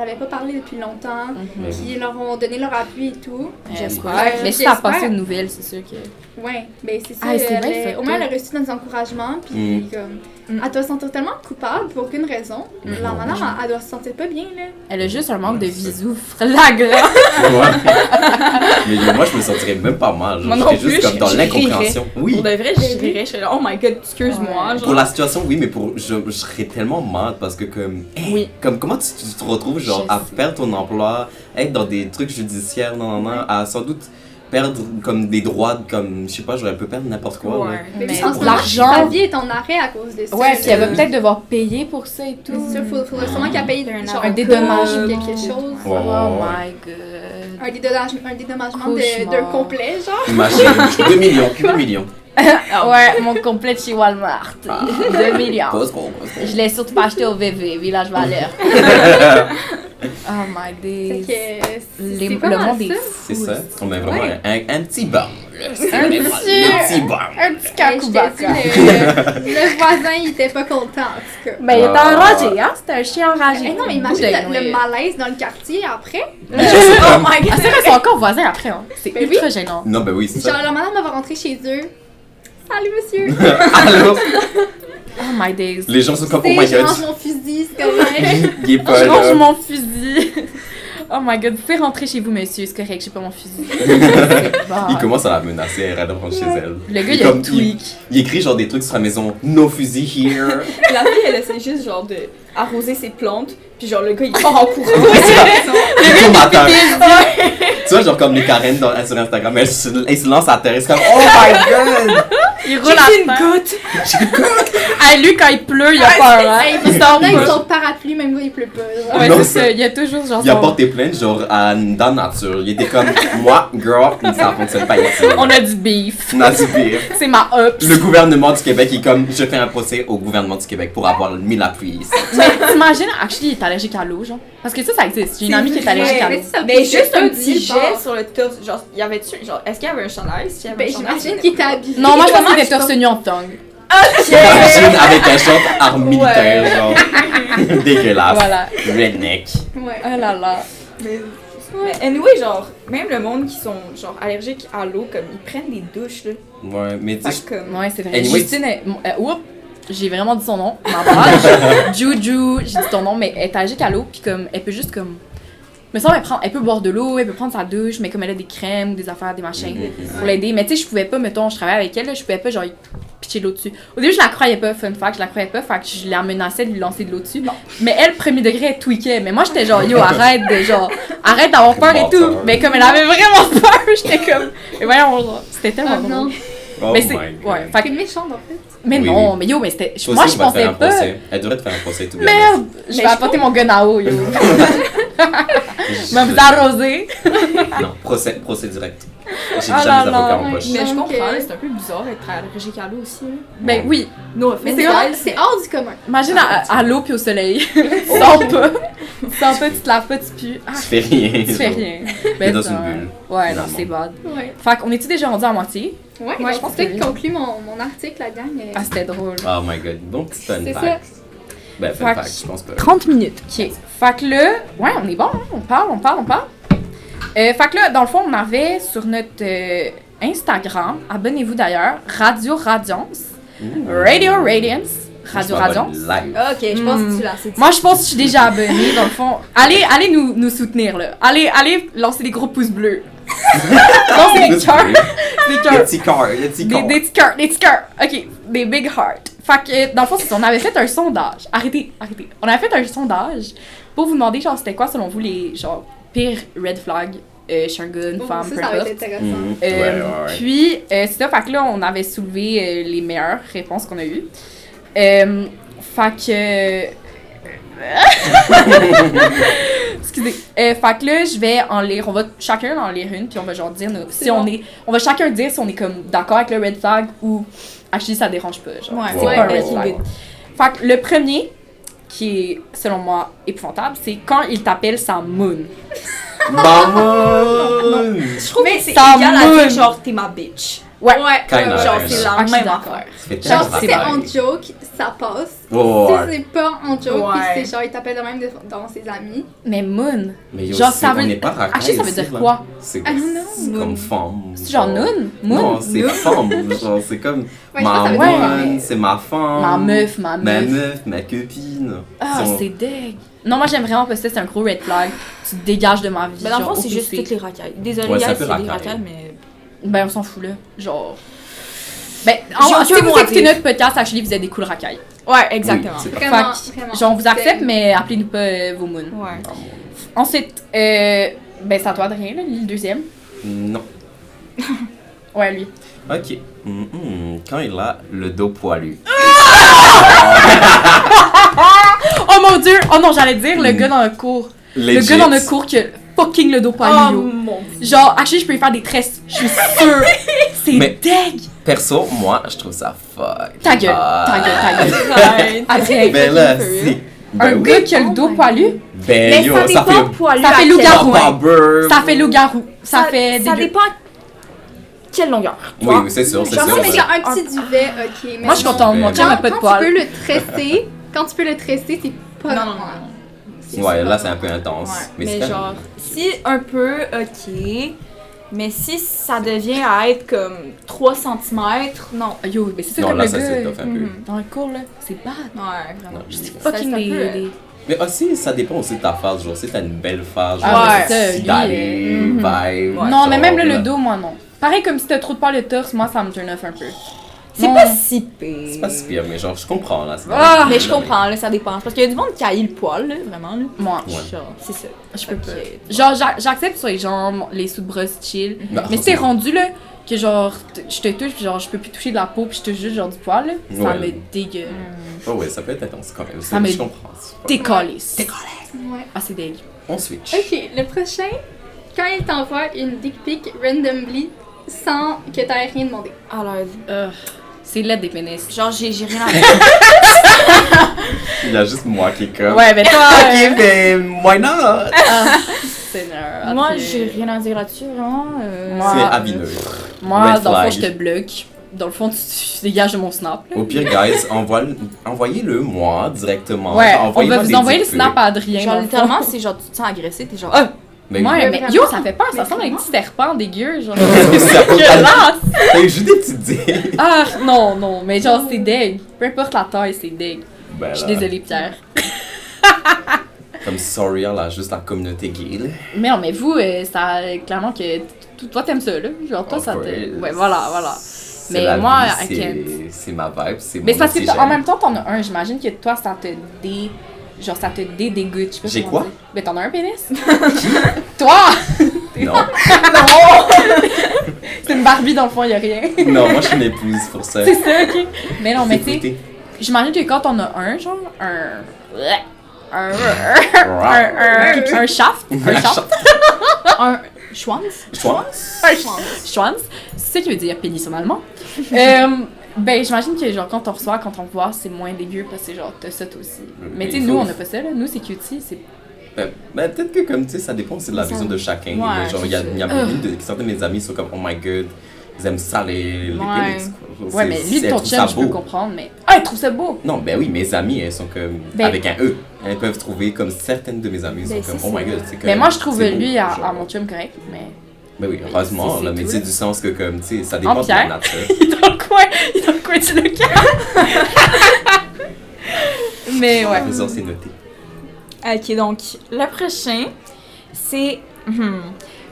avait pas parlé depuis longtemps, Mhm. qui leur ont donné leur appui et tout. J'espère. Mais si ça a passé une nouvelle, c'est sûr que. Ouais, ben c'est ça. Ah, c'est vrai, au fucked moins, elle a up. reçu des encouragements, puis Mm. comme. Mm. Elle doit se sentir tellement coupable pour aucune raison. Mais La non. madame, elle doit se sentir pas bien, là. Elle a juste un manque de Ouais, c'est- bisous flagrant. Ouais. Mais moi, Moi, je me sentirais même pas mal. Moi Je non serais juste plus, comme dans je l'incompréhension. Oui. Pour de vrai, je rirais, je serais là, oh my god, excuse-moi. Ouais. Genre. Pour la situation, oui, mais je serais tellement mal parce que comme, Oui. comme comment tu te retrouves genre Je à sais. perdre ton emploi, être dans des trucs judiciaires, à sans doute perdre comme des droits, comme je sais pas, j'aurais pu perdre n'importe quoi. Ouais. là. Mais Mais puis en ce moment, l'argent- ta vie est en arrêt à cause de ça. Ouais, puis elle va là. peut-être devoir payer pour ça et tout. C'est sûr, faudrait sûrement qu'elle paye genre Un dédommagement. quelque chose. Ouais. Oh my god. Un dédommagement d'un Cauchemar. complet, genre. Imagine, 2 millions, 2 millions. Ouais, mon complet de chez Walmart. 2 millions. Costco. Je l'ai surtout pas acheté au VV, Village Valeur. Oh my Fait days. que Les- c'est pas le mal monde est ça. C'est ça. On met vraiment Ouais. un petit bar. Un Le petit- petit bar. Un petit Hey, cacoubaca. je te dis, le voisin, il était pas content, en tout cas. Ben, il était enragé, hein? C'était un chien enragé. Hey, non, mais imagine le malaise dans le quartier après. Oh my god. Ah, c'est vrai, ils sont encore voisins après, hein. C'est Ben ultra gênant. Non, ben oui, c'est Genre, ça. la madame va rentrer chez eux. Salut, monsieur. Alors, Oh my days. les gens sont comme, oh Tu my sais, je god, range mon fusil, c'est correct. il est pas Je range là. mon fusil. Oh my god, vous pouvez rentrer chez vous, monsieur, c'est correct, j'ai pas mon fusil. C'est bon. Il commence à la menacer, elle rentre chez elle. Le gars, il a Comme, un tweak. il écrit genre des trucs sur la maison, no fusil here. La fille, elle essaie juste genre de arroser ses plantes, puis genre le gars il part en courant. Tout matin. Tu vois, genre comme les Karen sur Instagram, elle se lance à terre, c'est comme, oh my god! Il roule J'ai fait une à terre. goutte. Ah, lui, quand il pleut, il a peur, hein. Hey, Il il sort là, ils pas. sont parapluie, même quand il pleut pas. genre. Ouais, Non, c'est ça, il y a toujours genre Il a son- porté plainte genre dans nature. Il était comme, moi, girl, ça fonctionne pas ici. On a du beef. On a du pire. C'est ma ups. Le gouvernement du Québec est comme, je fais un procès au gouvernement du Québec pour avoir mis la pluie ici. Mais t'imagines, actually, il est allergique à l'eau, genre. Parce que ça existe. J'ai une amie qui est allergique à Mais l'eau. si ça Mais pousse juste pas un du petit bord. jet sur le torse. Genre, y avait-tu. Genre, est-ce qu'il y avait un chandail? Si y avait Ben, un chandail, j'imagine qu'il était habillé. Non, moi, je pense Comment qu'il était tu torse nu en tongue. J'imagine avec un short arme militaire, genre. Dégueulasse. Voilà. Redneck. Ouais. Oh là là. Mais anyway, genre, même le monde qui sont genre allergiques à l'eau, comme ils prennent des douches là. Ouais, mais tu sais, Fait que, comme. Ouais, c'est vrai. Anyway, Justine, oups, j'ai vraiment dit son nom. Ma bad. Juju, j'ai dit ton nom, mais elle est allergique à l'eau, puis comme, elle peut juste comme. Me semble, elle peut boire de l'eau, elle peut prendre sa douche, mais comme elle a des crèmes, des affaires, des machins pour l'aider. Mais tu sais, je pouvais pas, mettons, je travaillais avec elle, là, je pouvais pas, genre, pitcher de l'eau dessus. Au début, je la croyais pas, fun fact, je la croyais pas, fait que je la menaçais de lui lancer de l'eau dessus. Mais elle, premier degré, elle tweakait. Mais moi, j'étais genre, yo, arrête d'avoir peur et tout. Menteur. Mais comme elle avait vraiment peur, j'étais comme, et voyons, genre, c'était tellement Ah drôle. non. oh Mais my c'est, God. ouais, fait T'es que- méchante en fait. mais Oui, non, oui. mais yo, mais c'était, Toi moi, aussi, je on va te faire pensais un pas. procès. Elle devrait te faire un procès tout de Merde, je Mais vais je apporter mon gun à eau, yo. Je vais vous arroser. Non, procès direct. J'ai Ah déjà là mes là, avocats en ouais. poche. Mais je Donc, comprends, là, c'est un peu bizarre d'être allergique à l'eau aussi. Là. Ben oui, No Mais offense, c'est guys. C'est hors du commun. imagine à l'eau puis au soleil. Tu sens pas. Tu sens pas, tu te laves pas, tu pues. Ah, Tu fais rien. tu fais genre. rien. T'es dans ça, une bulle. Ouais, non, Finalement. c'est bad. Ouais. Fait qu'on est-tu déjà rendu à moitié? Ouais, Ouais, je pense que que oui. conclut mon article là-dedans. Mais... Ah, c'était drôle. Oh my god. Donc, c'est fun C'est fact. Ben, fun Fait fact, que- je pense pas. 30 minutes. Ok. Fait que là, ouais, on est bon, hein? On parle. Fait que là, dans le fond, on avait sur notre Instagram, abonnez-vous d'ailleurs, Radio Radiance, Radio Radiance, Radio Radiance. Live. Ok, je pense que tu l'as assez dit. Moi, je pense que je suis déjà abonnée, dans le fond. Allez nous soutenir, là. Allez lancer des gros pouces bleus. Lancer des cœurs. Des Le cœurs. petit corps, le petit corps. Des petits cœurs. Ok, des big hearts. Fait que, dans le fond, c'est ça, on avait fait un sondage. Arrêtez. On avait fait un sondage pour vous demander, genre, c'était quoi, selon vous, les, genre, pires red flags chez un gars, une Oh, femme, ça, peu ça va être importe. intéressant. Mhm. Euh, Ouais, ouais. Puis, c'est ça, fait que là, on avait soulevé les meilleures réponses qu'on a eues. Fait que... Excusez. Fait que là, je vais en lire, on va chacun en lire une, puis on va genre dire, si on est... On va chacun dire si on est comme d'accord avec le red flag ou actually ça dérange pas, genre. Ouais, c'est ouais, pas un ouais, red flag. ouais. Fait que le premier, qui est, selon moi, épouvantable, c'est quand il t'appelle sa moon. Maman! Je trouve que c'est ça égal à moune. dire genre t'es ma bitch. Ouais. Kind of. Genre, c'est la Ah, je suis même d'accord. affaire. Ça fait Genre, tellement si c'est pareil. en joke, ça passe. Oh, Si ouais. c'est pas en joke, Ouais. puis c'est genre, il t'appelle de même dans ses amis. Mais Moon. Mais yo, Genre, c'est- ça on veut- n'est pas racaille Actually, ça veut ici, dire là. quoi? C'est I don't know. c'est comme femme. C'est genre Noon? Moon? Non, c'est femme. Genre, c'est comme Ouais, je ma pense que ça veut dire moine, mais- c'est ma femme. Ma meuf, Ma meuf, ma copine. Ah, Son- c'est deg. Non, moi, j'aime vraiment pas ça. C'est un gros red flag. Tu te dégages de ma vie. Mais dans le genre, fond, c'est juste OPC. toutes les racailles. Désolée, Ouais, c'est un guys, peu c'est des racaille. racailles, mais. Ben, on s'en fout, là. Genre... Ben, J'ai si aucun vous mot à écoutez dire. notre podcast, actually, vous êtes des cool racailles. Ouais, exactement. Oui, c'est Vraiment, Fait que, vraiment. Genre, on vous accepte, C'est- mais appelez-nous pas vos moons. Ouais. Ah, mon- Ensuite, ben, c'est à toi, Adrien, là, le deuxième. Non. Ouais, lui. Ok. Quand il a le dos poilu. Oh mon dieu! Oh non, j'allais dire le gars dans le cours. Le Legit. gars dans le cours qui a fucking le dos poilu, Oh yo. mon dieu. Genre, actually, je peux lui faire des tresses. Je suis sûre. C'est Mais- deg. Perso, moi, je trouve ça fuck. Ta gueule, ta gueule, ta gueule. Adrien, Ben là, fucking c'est. un Ben oui. gars qui a le dos poilu, Ben Mais yo, ça ça dépend fait. poilu ça fait à loup-garou. quel- Papa Bird. ça fait loup-garou. Ça fait Ça dégueu. dépend quelle longueur. tu Oui, vois. oui, c'est sûr, c'est Genre, sûr. non, mais mais- genre un petit duvet, ok. Mais Moi, je suis non. contente. Mon chum n'a Quand, pas de quand poils. tu peux le tresser, quand tu peux le tresser, c'est pas Non, non, normal. non. Ouais, là, c'est un peu intense. Ouais. Mais, Mais c'est quand genre, même- si un peu, ok. Mais si ça devient à être comme 3 cm, non. Ah, yo, mais c'est ça Non, comme là, le ça, c'est gars. tough un peu. Mhm. Dans le cours, là, c'est bad. Ouais, vraiment. Non, C'est Ça, fucking c'est un des... peu, des- Mais aussi, ça dépend aussi de ta phase. Genre, si t'as une belle phase, genre, Ah, ouais, c'est ça, lui, d'aller, mhm. vibe. Ouais, non, mais genre, même là, là. le dos, moi, non. Pareil comme si t'as trop de poils le torse, moi, ça me turn off un peu. C'est Non. pas si pire. C'est pas si pire, mais genre, je comprends là. c'est Ah, pas- Mais je comprends, là, ça dépend. Parce qu'il y a du monde qui a eu le poil, là, vraiment, là. Moi, Ouais. Genre, c'est ça. je peux Ok. pas. Genre, j'accepte sur les jambes, les sous-de-bras chill. Bah, Mais c'est rendu, là, que genre, je te touche, puis genre, je peux plus toucher de la peau, puis je touche juste genre du poil, là. Ça Ouais. me dégueule. Oh, ouais, ça peut être intense quand même. Ça me- Je comprends. c'est pas- Décalisse. Ouais. Ah, c'est dégueu. On switch. Ok, le prochain, quand il t'envoie une dick pic randomly sans que t'aies rien demandé. Alors, C'est laid des pénis. genre, j'ai rien à dire. Il y a juste moi qui est comme. Ouais, mais toi. Ok, ben, why not? Ah, Seigneur. Moi, ok. j'ai rien à dire là-dessus, vraiment. Moi, C'est abineux. Moi, Red dans le fond, flag. je te bloque. Dans le fond, tu dégages de mon snap. là. Au pire, guys, envoyez-le moi directement. Ouais, Genre, on envoyez-moi va vous des envoyer le dick snap pics. à Adrien. Genre, dans le fond. littéralement, c'est genre, tu te sens agressé, t'es genre, ah! Mais oui. Ouais, mais Vraiment. yo, ça fait peur, ça Mais ressemble à un vraiment. petit serpent dégueu, genre. Ça peut Dégueulasse! pas- T'as juste des petites dicks. Ah, non, non, mais genre, c'est deg. Peu importe la taille, c'est deg. Ben Je suis là, désolée, Pierre. Comme sorry, là, juste la communauté gay, là. Mais non, mais vous, ça, clairement que toi, t'aimes ça, là. Genre, toi, Of ça te. course. Ouais, voilà. C'est Mais la moi, vie, I c'est- can't. c'est ma vibe, c'est Mais mon c'est parce que oxygène. en même temps, t'en as un. J'imagine que toi, ça te Genre, ça te dégoûte. Je sais pas J'ai comment quoi? dire. Mais t'en as un pénis? Toi! Non, C'est une Barbie, dans le fond, y'a rien. non, moi je suis une épouse pour ça. C'est ça, ok? Mais non, mais C'est tu sais, fruité. j'imagine que quand on a un, genre, un shaft, un shaft, Un schwanz? Schwanz? schwanz, c'est ça qui veut dire pénis en allemand. Ben, j'imagine que, genre, quand on reçoit, quand on voit, c'est moins dégueu parce que, genre, t'as ça toi aussi. Mais tu sais, il nous, faut- on a pas ça, là. Nous, c'est cutie, c'est. Ben, peut-être que comme tu sais, ça dépend aussi de la Ça- vision de chacun. Ouais, Mais genre, il y a, c'est il y a ça. certains de mes amis sont comme, oh my god, ils aiment ça les Ouais. pénis, quoi. Genre, Ouais, mais lui, elles ton trouvent chum, ça je peux beau. comprendre, mais. Ah, il trouve ça beau! Non, ben oui, mes amis, elles sont comme, Ben- avec un E. Elles peuvent trouver comme certaines de mes amies sont Ben, comme, c'est oh my ça. god, c'est Mais moi, je trouve c'est beau, lui genre. à mon chum correct, mais. Ben oui, heureusement, c'est là, tout, mais tu là. sais, du sens que comme, tu sais, ça dépend de la Pierre? nature. Il est dans le coin du local! Mais ouais. Faisons, c'est noté. Ok, donc, le prochain, c'est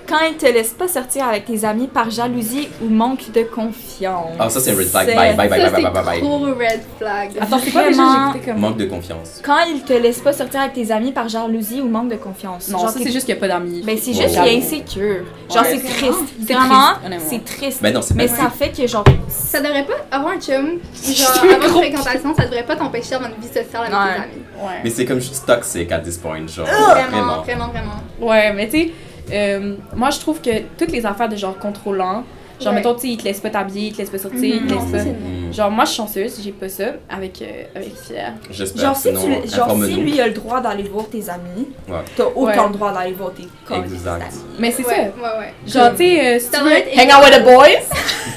quand il te laisse pas sortir avec tes amis par jalousie ou manque de confiance. Ah, ça, c'est un red flag. C'est- Bye, bye, bye, Ça, bye, bye, bye, c'est bye. trop red flag. Attends, c'est quoi déjà? Vraiment- J'ai écouté comme. Manque de confiance. Quand il te laisse pas sortir avec tes amis par jalousie ou manque de confiance. Non, Genre, ça, t'es- c'est juste qu'il n'y a pas d'amis. Ben, c'est Ouais, juste ouais. qu'il est insécure. Genre, Ouais. c'est triste. C'est C'est vraiment, triste, honnêtement. c'est triste. Ben non, c'est Mais pas ça fait que, genre, Ça devrait pas avoir un chum, genre, Le avoir une gros- fréquentation, ça devrait pas t'empêcher d'avoir une vie sociale avec Ouais. tes amis. Ouais. Mais c'est comme juste toxique à this point, genre. Vraiment, vraiment, vraiment. Ouais, mais tu sais, moi je trouve que toutes les affaires de genre contrôlant, genre Ouais. mettons, tu sais, ils te laissent pas t'habiller, ils te laissent pas sortir, ils te Non, laissent ça, pas. c'est Mm. Genre, moi je suis chanceuse, j'ai pas ça avec Pierre. J'espère, genre, si, sinon, genre, si informe-nous. lui a le droit d'aller voir tes amis, Ouais. t'as autant Ouais. le droit d'aller voir tes collègues Exact. d'amis. Mais c'est Ouais, ça. ouais, ouais. Genre, tu sais, si Ça tu doit veux être hang out with the boys,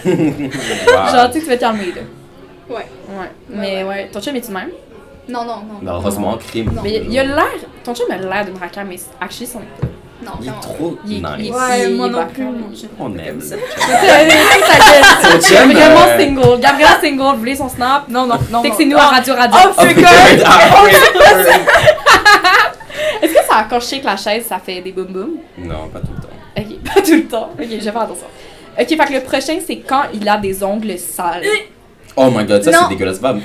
Wow. Genre, tu sais, tu vas te calmer, là. Ouais. Ouais. Mais ouais, ton chum est-tu de même? Non. Malheureusement, crime. Non. Mais il a l'air. Ton chum a l'air d'une racaille, mais actually, son. Non, Il est vraiment. trop Il est- nice. il est- Ouais, moi non bacon. plus, mon chum. On aime. ça. Ton chum, Vraiment single. Gabriel single, vous voulez son snap? Non. Textez-nous à Radio Radio. Oh, Ah, Est-ce que ça a quand je shake la chaise, ça fait des boum boum? Non, pas tout le temps. Ok, pas tout le temps. Ok, je vais faire attention. Ok, fait que le prochain, c'est quand il a des ongles sales. Oh my god, ça Non. c'est dégueulasse. Va. Non.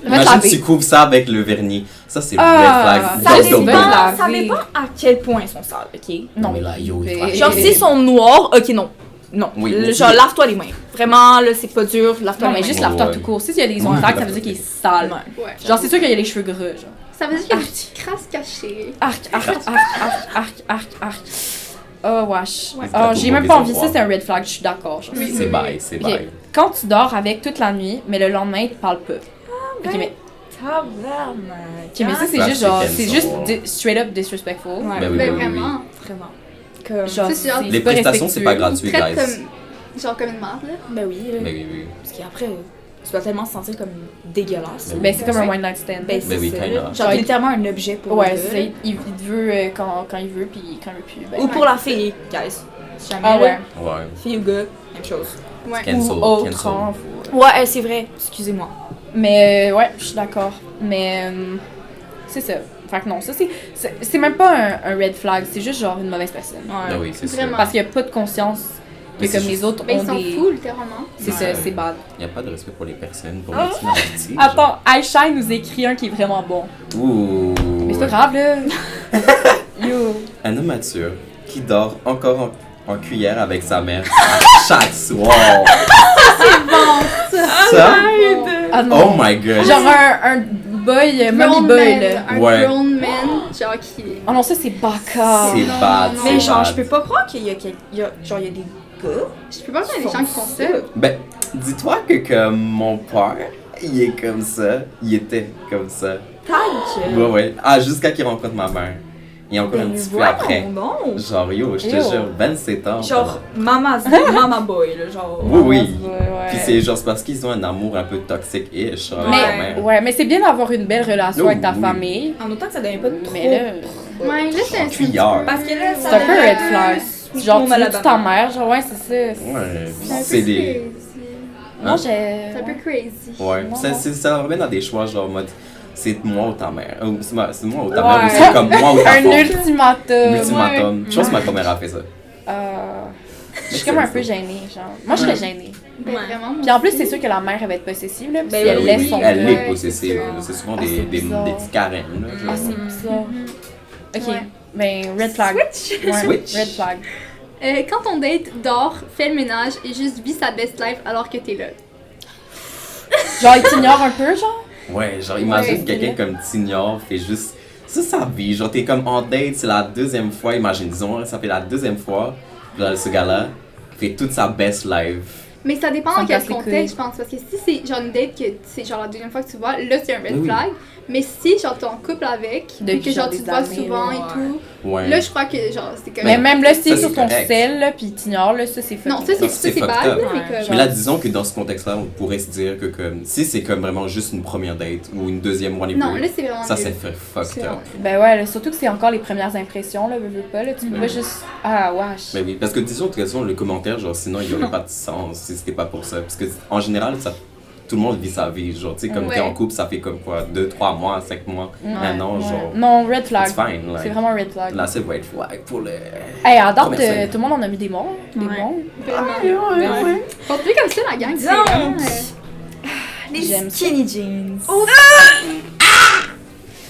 Imagine laver. tu couvres ça avec le vernis. Ça c'est Ah, red Ça flag. Ça, Don't c'est do bon. that. laver. ça dépend à quel point ils sont sales, ok? Non, mais là, yo, il mais- faut Genre, s'ils sont noirs, ok, non. Non. Oui, Le- mais genre, si- lave-toi les mains. Vraiment, là, c'est pas dur, lave-toi Non, les mais mains. juste lave-toi Ouais. tout court. Si il y a des ongles sales, ça veut dire qu'il est sale. Ouais. Ouais. Genre, c'est sûr qu'il y a les cheveux gras, genre. Ça veut dire qu'il y a des petites crasses cachées. Arc. Oh, wesh. Ouais. Oh, j'ai même pas envie. Ça, voir. c'est un red flag, je suis d'accord. genre. Oui. C'est bye, c'est Ok. bye. Quand tu dors avec toute la nuit, mais le lendemain, il te parle pas. Ok, mais, Tabarnak. ok, mais ça, c'est Ça, juste c'est genre, quel c'est son? juste straight up disrespectful. Ouais. Ben oui, Mais oui, oui, oui. vraiment. Vraiment. Comme... Genre, C'est genre- Les pas prestations, c'est pas respectueux. gratuit, Traite guys. comme une merde, là. Ben oui, là. Ben oui, oui. Parce qu'après, tu vas tellement se sentir comme dégueulasse. Ben Ben, c'est comme un one night stand. Ben, Ben oui, c'est kinda. ça. Genre, t'es littéralement un objet pour Ouais, le c'est gars. ça. Il te veut quand il veut, puis quand il veut plus. Ben, Ou pour la fille, guys. Si jamais, Ah ouais. là, Ouais. fille ou gars, même chose. Ouais. Cancel, Ou autre, cancel. hein, faut- Ouais, c'est vrai. Excusez-moi. Mais ouais, je suis d'accord. Mais c'est ça. Fait que non, ça c'est même pas un red flag, c'est juste genre une mauvaise personne. Ah oui, c'est sûr. Vraiment. Parce qu'il y a pas de conscience que Mais c'est comme les juste- autres Ben, ont ils sont des. fous, littéralement. C'est Ouais. ça, c'est bad. Il n'y a pas de respect pour les personnes, pour Ah. les petits narratifs. Attends, Aisha nous écrit un qui est vraiment bon. Ouh. Mais c'est pas grave là. Yo. Un homme mature qui dort encore en cuillère avec sa mère chaque soir. Ça? Ah non. Oh my god. Genre un boy, mommy Grown boy man, là. un Ouais. grown man, genre qui... Oh non, ça c'est baka. C'est Non, bad, non. Mais c'est genre, bad. je peux pas croire qu'il y a, genre, il y a des gars. Je peux pas voir des gens qui font ça. Ben, dis-toi que comme mon père, il est comme ça. Il était comme ça. Taille. Ouais. Ah, jusqu'à qu'il rencontre ma mère. Et encore un petit peu après. Non. Genre, yo, je te Yo. jure, 27 ans. Genre, mama boy, là, genre. Oui, oui. Ouais. Puis c'est genre, c'est parce qu'ils ont un amour un peu toxique-ish. Genre, Mais- quand même. Ouais, mais c'est bien d'avoir une belle relation Oh, avec ta oui. famille. En autant que ça devient pas trop. Mais là, Ouais, là, c'est un Cuillère. Parce que là, ça c'est un peu devient- red flag. Sweet Genre, home tu veux Alabama. ta mère, genre, ouais, c'est ça. Ouais, C'est un peu c'est des. crazy. Moi, Hein? j'ai. C'est un peu crazy. Ouais, Non. ça revient dans des choix, genre, en mode, c'est moi ou ta mère. Ou c'est moi ou ta Ouais. mère, ou c'est comme moi ou ta Un femme. ultimatum. Ultimatum. Je pense que ma Ouais. grand-mère a fait ça. Je suis comme un peu gênée, genre. Moi, je serais gênée. Ben, Ouais. vraiment. Puis en plus, c'est sûr que la mère, elle va être possessive, là. Puis Ben si elle oui, laisse oui, son Elle gars. est possessive. c'est là. ça. C'est souvent Ah, des c'est bizarre. petites carènes. Là, genre. Ah, c'est bizarre. Ok, Ouais. ben, red flag. Switch. Ouais, Switch. red flag. Quand ton date dort, fait le ménage et juste vit sa best life alors que t'es là. Genre, il t'ignore un peu, genre. Ouais, genre, imagine Ouais, quelqu'un c'est comme t'ignore, fait juste. Ça, sa vie. Genre, t'es comme en date, c'est la deuxième fois, imagine, disons, ça fait la deuxième fois, là, ce gars-là fait toute sa best life. Mais ça dépend Ça dans me quel casse les couilles. contexte, je pense. Parce que si c'est genre une date que c'est genre la deuxième fois que tu vois, là c'est un red Oui. flag. Mais si genre t'es en couple avec, Depuis puis que genre genre tu des te vois années, souvent là, et tout, Ouais. là je crois que genre c'est comme. Mais même là, si ça, c'est sur c'est ton correct. sel, là, puis il t'ignore, là, ça, c'est Non, fucking ça Non, c'est c'est bad, fucked up. mais Ouais. comme. Mais là, disons que dans ce contexte-là, on pourrait se dire que comme, si c'est comme vraiment juste une première date ou une deuxième one Non, là c'est vraiment. ça nul. c'est fait fucked C'est up. Ben ouais, là, surtout que c'est encore les premières impressions, là, veux pas, là, tu peux pas juste... Ah, wesh. Mais oui, parce que disons de toute façon, le commentaire, genre, sinon il y aurait pas de sens si c'était pas pour ça. Parce que en général, ça, tout le monde vit sa vie. Genre, tu sais, comme Ouais. t'es en couple, ça fait comme quoi, 2, 3 mois, 5 mois, un an, Ouais. genre. Non, red flag. It's fine, like. C'est vraiment red flag. Là, c'est red flag pour le. Hey, à date, Première scène. tout le monde en a mis des bons. Des Ouais. bons. Vraiment. Ouais. Continuez comme ça la gang, c'est Donc, vraiment. Les J'aime ça. skinny jeans.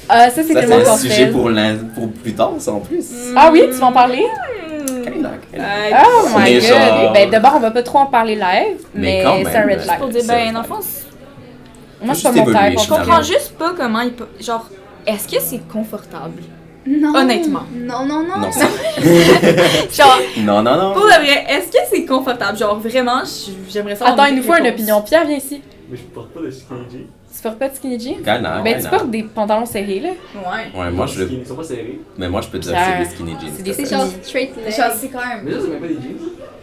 Ça, c'est Ça, tellement c'est un cortel. sujet pour plus tard, ça en plus. Ah oui, tu vas en parler? Kinda. Oh my Mais god! genre- Ben d'abord, on va pas trop en parler live, Mais mais, quand c'est un même, red flag. Pour dire, C'est ben, vrai. dans le fond, Moi, je suis Juste pas mon type. évoluer, je je comprends juste pas comment il peut. Genre, est-ce que c'est confortable? Non. Honnêtement. Non. Non, Genre, non, non, non. pour de vrai, est-ce que c'est confortable? Genre, vraiment, j'aimerais ça. Attends, avoir il nous faut une réponse. opinion. Pierre, viens ici. Mais je porte pas de skinny jeans. Tu portes pas de skinny jeans? Ghana, Ben, tu Ghana. portes des pantalons serrés, là. Ouais. Ouais, moi je le. Ils sont pas serrés. Mais moi je peux te dire Pierre, que c'est des skinny jeans. c'est des C'est ça. genre straight leg. Genre, c'est quand même. Mais ça, c'est même pas des jeans.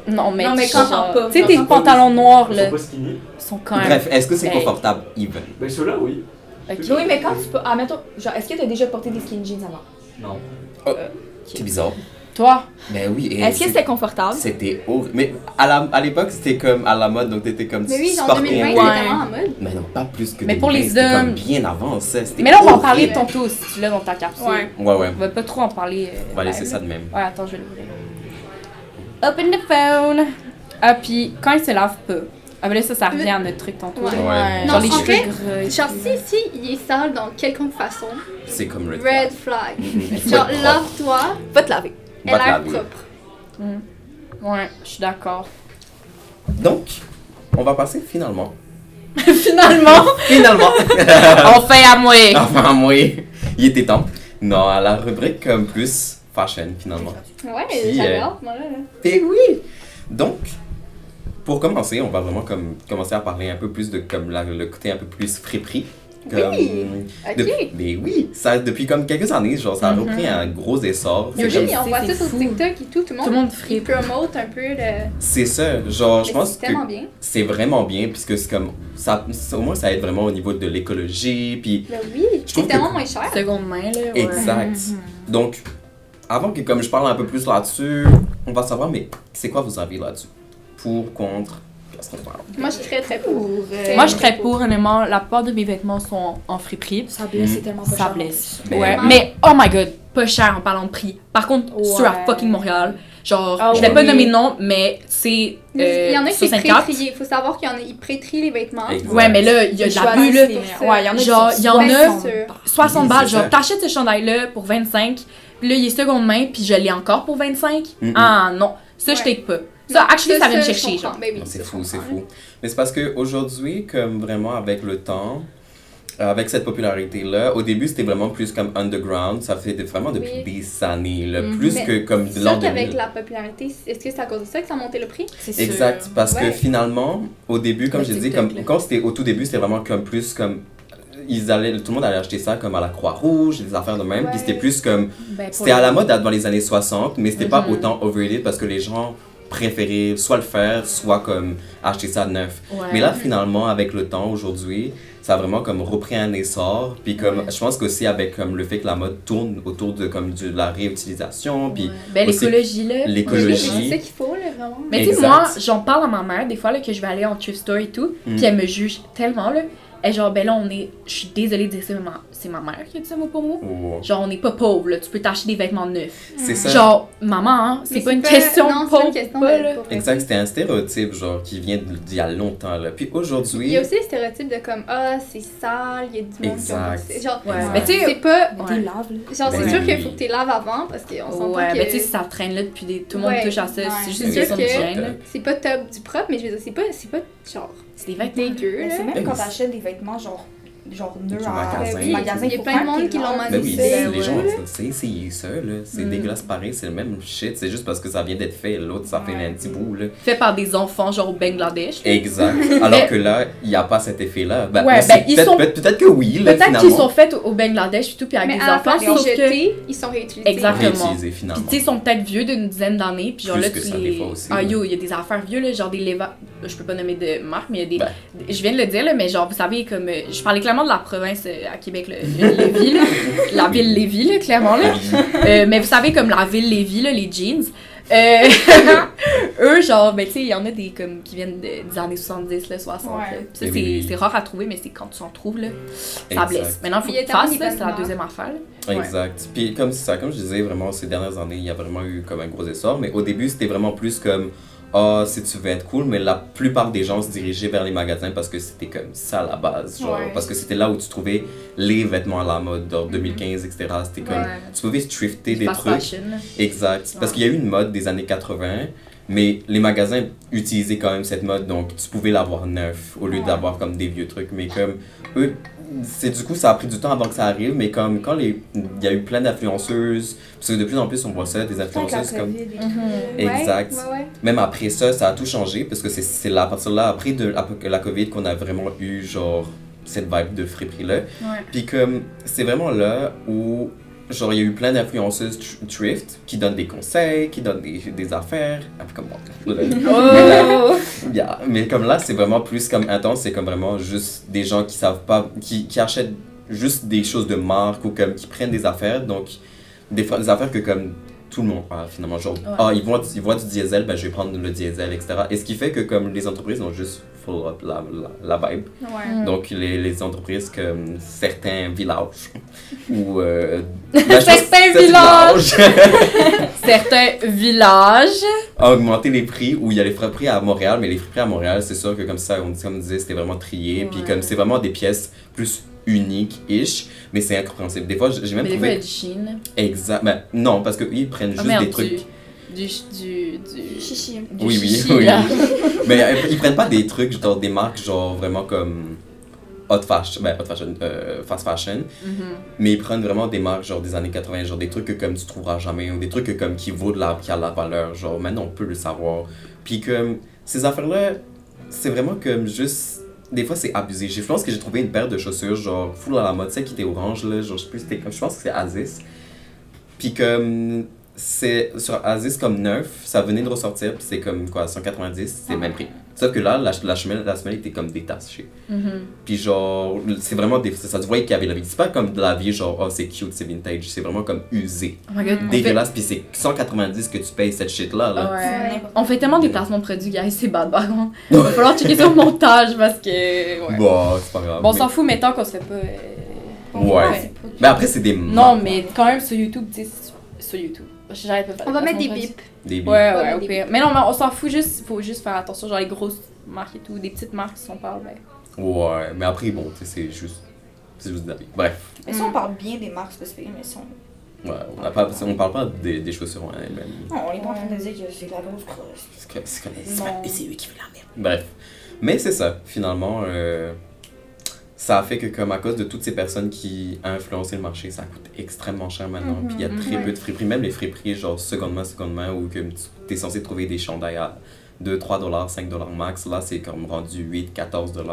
Non, mais, Non, mais tu quand genre, t'en pas, tu sais, quand tes t'en pas, pantalons noirs, Ils là, sont pas skinny. sont quand même... Bref, est-ce que c'est Hey. confortable, even? Ben ceux-là, oui. Ok. Oui, mais quand tu peux. Ah, mettons, genre, est-ce que t'as déjà porté des skinny jeans avant? Non. C'est bizarre. Toi? Ben oui. et Est-ce que c'est- c'était confortable? C'était horrible. Mais à l'époque, c'était comme à la mode, donc t'étais comme Mais oui, tu genre portais 2020, un c'était peu. Ouais. tellement en mode. Mais non, pas plus que Mais pour 2020, les c'était comme hommes- bien avant ça. C'était Mais là, on va en horrible. parler tantôt, si tu l'as dans ta capsule. Ouais. Ouais, ouais. On va pas trop en parler. On va laisser live, ça là. de même. Ouais, attends, je vais l'ouvrir. Open the phone! Ah, puis quand il se lave pas. Ah, ben là, ça revient à notre truc tantôt. Ouais. là. Ouais. Genre Non, les en cheveux fait, gras. et Genre, tout. si il est sale dans quelconque façon, C'est comme Red red flag. Flag. Genre, Ouais, lave-toi, Va te laver. elle Va te a l'air laver. propre. Ouais, je suis d'accord. Donc, on va passer finalement. Finalement, Finalement! on fait à moi! Enfin, moi, il était temps. Non, à la rubrique comme plus fashion finalement. Ouais, Puis, j'avais hâte, moi, là. Et oui! Donc, pour commencer, on va vraiment comme commencer à parler un peu plus de comme le côté un peu plus friperie. Comme, Ok. mais oui, ça depuis comme quelques années, genre ça a repris un gros essor. C'est Eugénie, comme- on voit c'est ça sur fou. TikTok et tout, le Tout le monde il fripe. promote un peu le. C'est ça, genre je Mais pense c'est que tellement bien. c'est vraiment bien puisque c'est comme ça, au moins ça aide vraiment au niveau de l'écologie puis Ben oui, Je trouve c'est tellement que- moins cher. Seconde main, là. Ouais. exact. Donc avant que comme je parle un peu plus là-dessus, on va savoir mais c'est quoi vos avis là-dessus? Pour, contre, qu'est-ce qu'on parle? Moi, je suis très très pour. Moi, je serais pour, honnêtement. La plupart de mes vêtements sont en friperie. Ça blesse, c'est tellement pas Ça cher, en blesse. plus. Ouais, Vraiment. mais oh my god, pas cher en parlant de prix. Par contre, Ouais. sur à fucking Montréal, genre, Ah je vais oui. pas nommer de nom, mais c'est Il y en a qui sur c'est Sainte-Cat. pré-trié. Il faut savoir qu'il y en a, ils pré-trient les vêtements. Exact. Ouais, mais là, il y a de la bulle, là. Ouais, il y en a qui Genre, sont il y en a- 60 Ouais, 60 Oui, balles, c'est genre, ça. t'achètes ce chandail-là pour 25, puis là, il est seconde main, puis je l'ai encore pour 25. Mm-mm. Ah non, ça, je Ouais. take pas. Ça, actually, ça vient me je chercher, comprends. genre. Ben oui, Non, c'est ça, je fou, c'est comprends. fou. Mais c'est parce qu'aujourd'hui, comme vraiment avec le temps, avec cette popularité-là, au début c'était vraiment plus comme underground, ça fait vraiment depuis Oui. des années, là, Mhm. plus Mais que comme C'est de l'an sûr qu'avec 2000. la popularité, est-ce que c'est à cause de ça que ça a monté le prix? C'est sûr. Exact, parce que Ouais. finalement, au début, comme Le je dis, TikTok, comme, là. quand c'était au tout début, c'était vraiment comme plus comme. Tout le monde allait acheter ça comme à la Croix-Rouge, des affaires de même, Ouais. puis c'était plus comme. Ben, pour C'était à le- la mode dans les années 60, mais c'était pas Mhm. autant overrated parce que les gens préféraient soit le faire, soit comme acheter ça neuf. Ouais. Mais là, finalement, avec le temps, aujourd'hui, ça a vraiment comme repris un essor. Puis comme, Ouais. je pense qu'aussi avec comme le fait que la mode tourne autour de comme de la réutilisation, puis Ouais. Ben, aussi l'écologie, là. l'écologie. Oui, mais c'est ça qu'il faut, là, vraiment. Mais tu sais, Exact. moi, j'en parle à ma mère des fois là, que je vais aller en thrift store et tout, Mm. puis elle me juge tellement, là. Elle est genre, ben là, je suis désolée de dire ça, mais c'est ma mère qui a dit ça mot pour mot. Oh, Genre, on n'est pas pauvre, là, tu peux t'acheter des vêtements neufs. c'est ça. Genre, maman, hein, Mais c'est pas une question non, de c'est pauvre, une question pas, de là. pauvreté. Exact, c'était un stéréotype, genre, qui vient d'il y a longtemps, là. Puis Il aujourd'hui, y a aussi le stéréotype de comme, ah, c'est sale, il y a du monde qui ont Exact. c'est genre, Ouais. Ouais. Mais tu sais, c'est pas. T'es Ouais. lave, là. Genre, Ben c'est sûr oui. qu'il faut que tu les laves avant parce qu'on s'entend ouais, que. mais tu sais, si ça traîne là depuis tout le monde Ouais, touche à ça, ouais. c'est juste C'est une sûr question de que- hygiène, là. C'est pas top du propre, mais je veux dire, c'est pas genre C'est des vêtements. dégueu, Mais là. c'est Ben même quand oui. t'achètes des vêtements genre neufs Du à magasin. du magasin, Il y a faut plein de faire monde tes qui l'ont laves. ben oui, c'est- les ouais. gens, c'est essayé ça, là. C'est Mm. dégueulasse pareil, c'est le même shit. C'est juste parce que ça vient d'être fait. L'autre, ça fait Ouais. un petit bout, là. Fait par des enfants, genre au Bangladesh. là. Exact. Alors que là, il n'y a pas cet effet-là. Ben, Ouais, on sait ben, ils peut-être, sont- peut-être que oui, là, Peut-être finalement. qu'ils sont faits au Bangladesh et tout, puis avec Mais des à la enfants, place de sauf que. jeter, ils sont réutilisés. Exactement. Réutilisés, Puis finalement. tu sais, ils sont peut-être vieux d'une dizaine d'années, puis genre Plus là, que tu ça, les... des fois aussi, Ah ouais. yo, il y a des affaires vieux, là, genre des Leva... Je peux pas nommer de marque, mais il y a des... Ben. Je viens de le dire, là, mais genre, vous savez, comme... je parlais clairement de la province à Québec, là, Lévis, là. La ville Lévis, là, clairement, là. Mais vous savez, comme la ville Lévis, là, les jeans... eux, genre, ben tu sais, il y en a des comme qui viennent des années 70, là, 60. Ouais. Là. Puis ça, Oui, c'est oui. c'est rare à trouver, mais c'est quand tu en trouves, là, ça Exact. blesse. Maintenant, il faut Il y a que tu tellement fasses, là, c'est la d'événements. deuxième affaire. Là. Exact. Puis comme ça, comme je disais, vraiment, ces dernières années, il y a vraiment eu comme un gros essor. Mais au début, c'était vraiment plus comme, ah, si tu veux être cool. Mais la plupart des gens se dirigeaient vers les magasins parce que c'était comme ça à la base. Genre, Ouais. parce que c'était là où tu trouvais les vêtements à la mode, genre 2015, etc. C'était comme, Ouais. tu pouvais thrifter des Fast trucs. fashion, là. Exact. Parce Ouais. qu'il y a eu une mode des années 80, mais les magasins utilisaient quand même cette mode, donc tu pouvais l'avoir neuf au lieu Ouais. d'avoir comme des vieux trucs. Mais comme eux, c'est du coup, ça a pris du temps avant que ça arrive, mais comme quand il y a eu plein d'influenceuses, parce que de plus en plus on voit ça, des Avec la influenceuses comme. COVID et tout. Mhm. Ouais, Exact. ouais. Même après ça, ça a tout changé, parce que c'est là, à partir de là, après la COVID, qu'on a vraiment eu genre cette vibe de friperie-là. Ouais. Puis comme, c'est vraiment là où genre, il y a eu plein d'influenceuses thrift qui donnent des conseils, qui donnent des affaires, un peu comme moi. Oh! Yeah. Mais comme là, c'est vraiment plus comme intense, c'est comme vraiment juste des gens qui savent pas, qui achètent juste des choses de marque ou comme qui prennent des affaires, donc des affaires que comme tout le monde a finalement, genre, ils voient du diesel, ben je vais prendre le diesel, etc. Et ce qui fait que comme les entreprises ont juste full up la vibe. Ouais. Donc les entreprises comme certains villages ou Certains villages! Certains villages. a augmenté les prix, où il y a les friperies à Montréal, mais les friperies à Montréal, c'est sûr que comme ça, comme on disait, c'était vraiment trié, puis comme c'est vraiment des pièces plus uniques-ish, mais c'est incompréhensible. Des fois, j'ai même Mais des fois, il y trouvé... a du Chine. Exact, mais non, parce qu'ils prennent juste des trucs... Du Chichi. du Oui, chichi, oui. là. Mais ils prennent pas des trucs, genre des marques, genre vraiment comme fast fashion, mais ils prennent vraiment des marques, genre des années 80, genre des trucs que comme tu trouveras jamais, ou des trucs que comme qui vaut qui a la valeur, genre maintenant on peut le savoir. Puis comme, ces affaires-là, c'est vraiment comme juste, des fois c'est abusé. Je pense que j'ai trouvé une paire de chaussures, genre full à la mode, celle qui était orange, là, genre je sais plus, c'était comme, je pense que c'est Aziz. Puis comme, c'est sur Aziz comme neuf, ça venait de ressortir, puis c'est comme quoi, 190, c'est le même prix. Sauf que là, la semelle était comme détachée. Puis genre, c'est vraiment ça se voyait qu'il y avait la vie. C'est pas comme de la vie, genre, oh c'est cute, c'est vintage. C'est vraiment comme usé. Oh my god. Dégueulasse, puis c'est 190 que tu payes cette shit-là. Là. Ouais. On fait tellement des placements de produits, guys, c'est bad, par contre. Il va falloir checker ça au montage parce que. Ouais. Bon, c'est pas grave. Bon, on s'en fout, mais tant qu'on se fait pas. Ouais. Mais après, c'est des. Non, mais quand même sur YouTube, tu sais, sur YouTube. J'arrête pas de faire On va mettre des placements de bips. Des produits. Ouais, Ouais, ouais, au des pire. Mais non, mais on s'en fout juste, faut juste faire attention, genre les grosses marques et tout, des petites marques si on parle, ben. Ouais, mais après, bon, tu sais, c'est juste de la vie. Bref. Mais si on parle bien des marques spécifiques, mais si on... Ouais, on parle pas des chaussures en elles-mêmes. Non, on est pas en train de dire que c'est la grosse crosse. C'est eux qui font la merde. Bref. Mais c'est ça, finalement. Ça a fait que, comme à cause de toutes ces personnes qui ont influencé le marché, ça coûte extrêmement cher maintenant. Puis il y a très peu de friperies, même les friperies, genre seconde main, où tu es censé trouver des chandails à 2, 3 $, 5 $ max. Là, c'est comme rendu 8, 14 $. Ouais.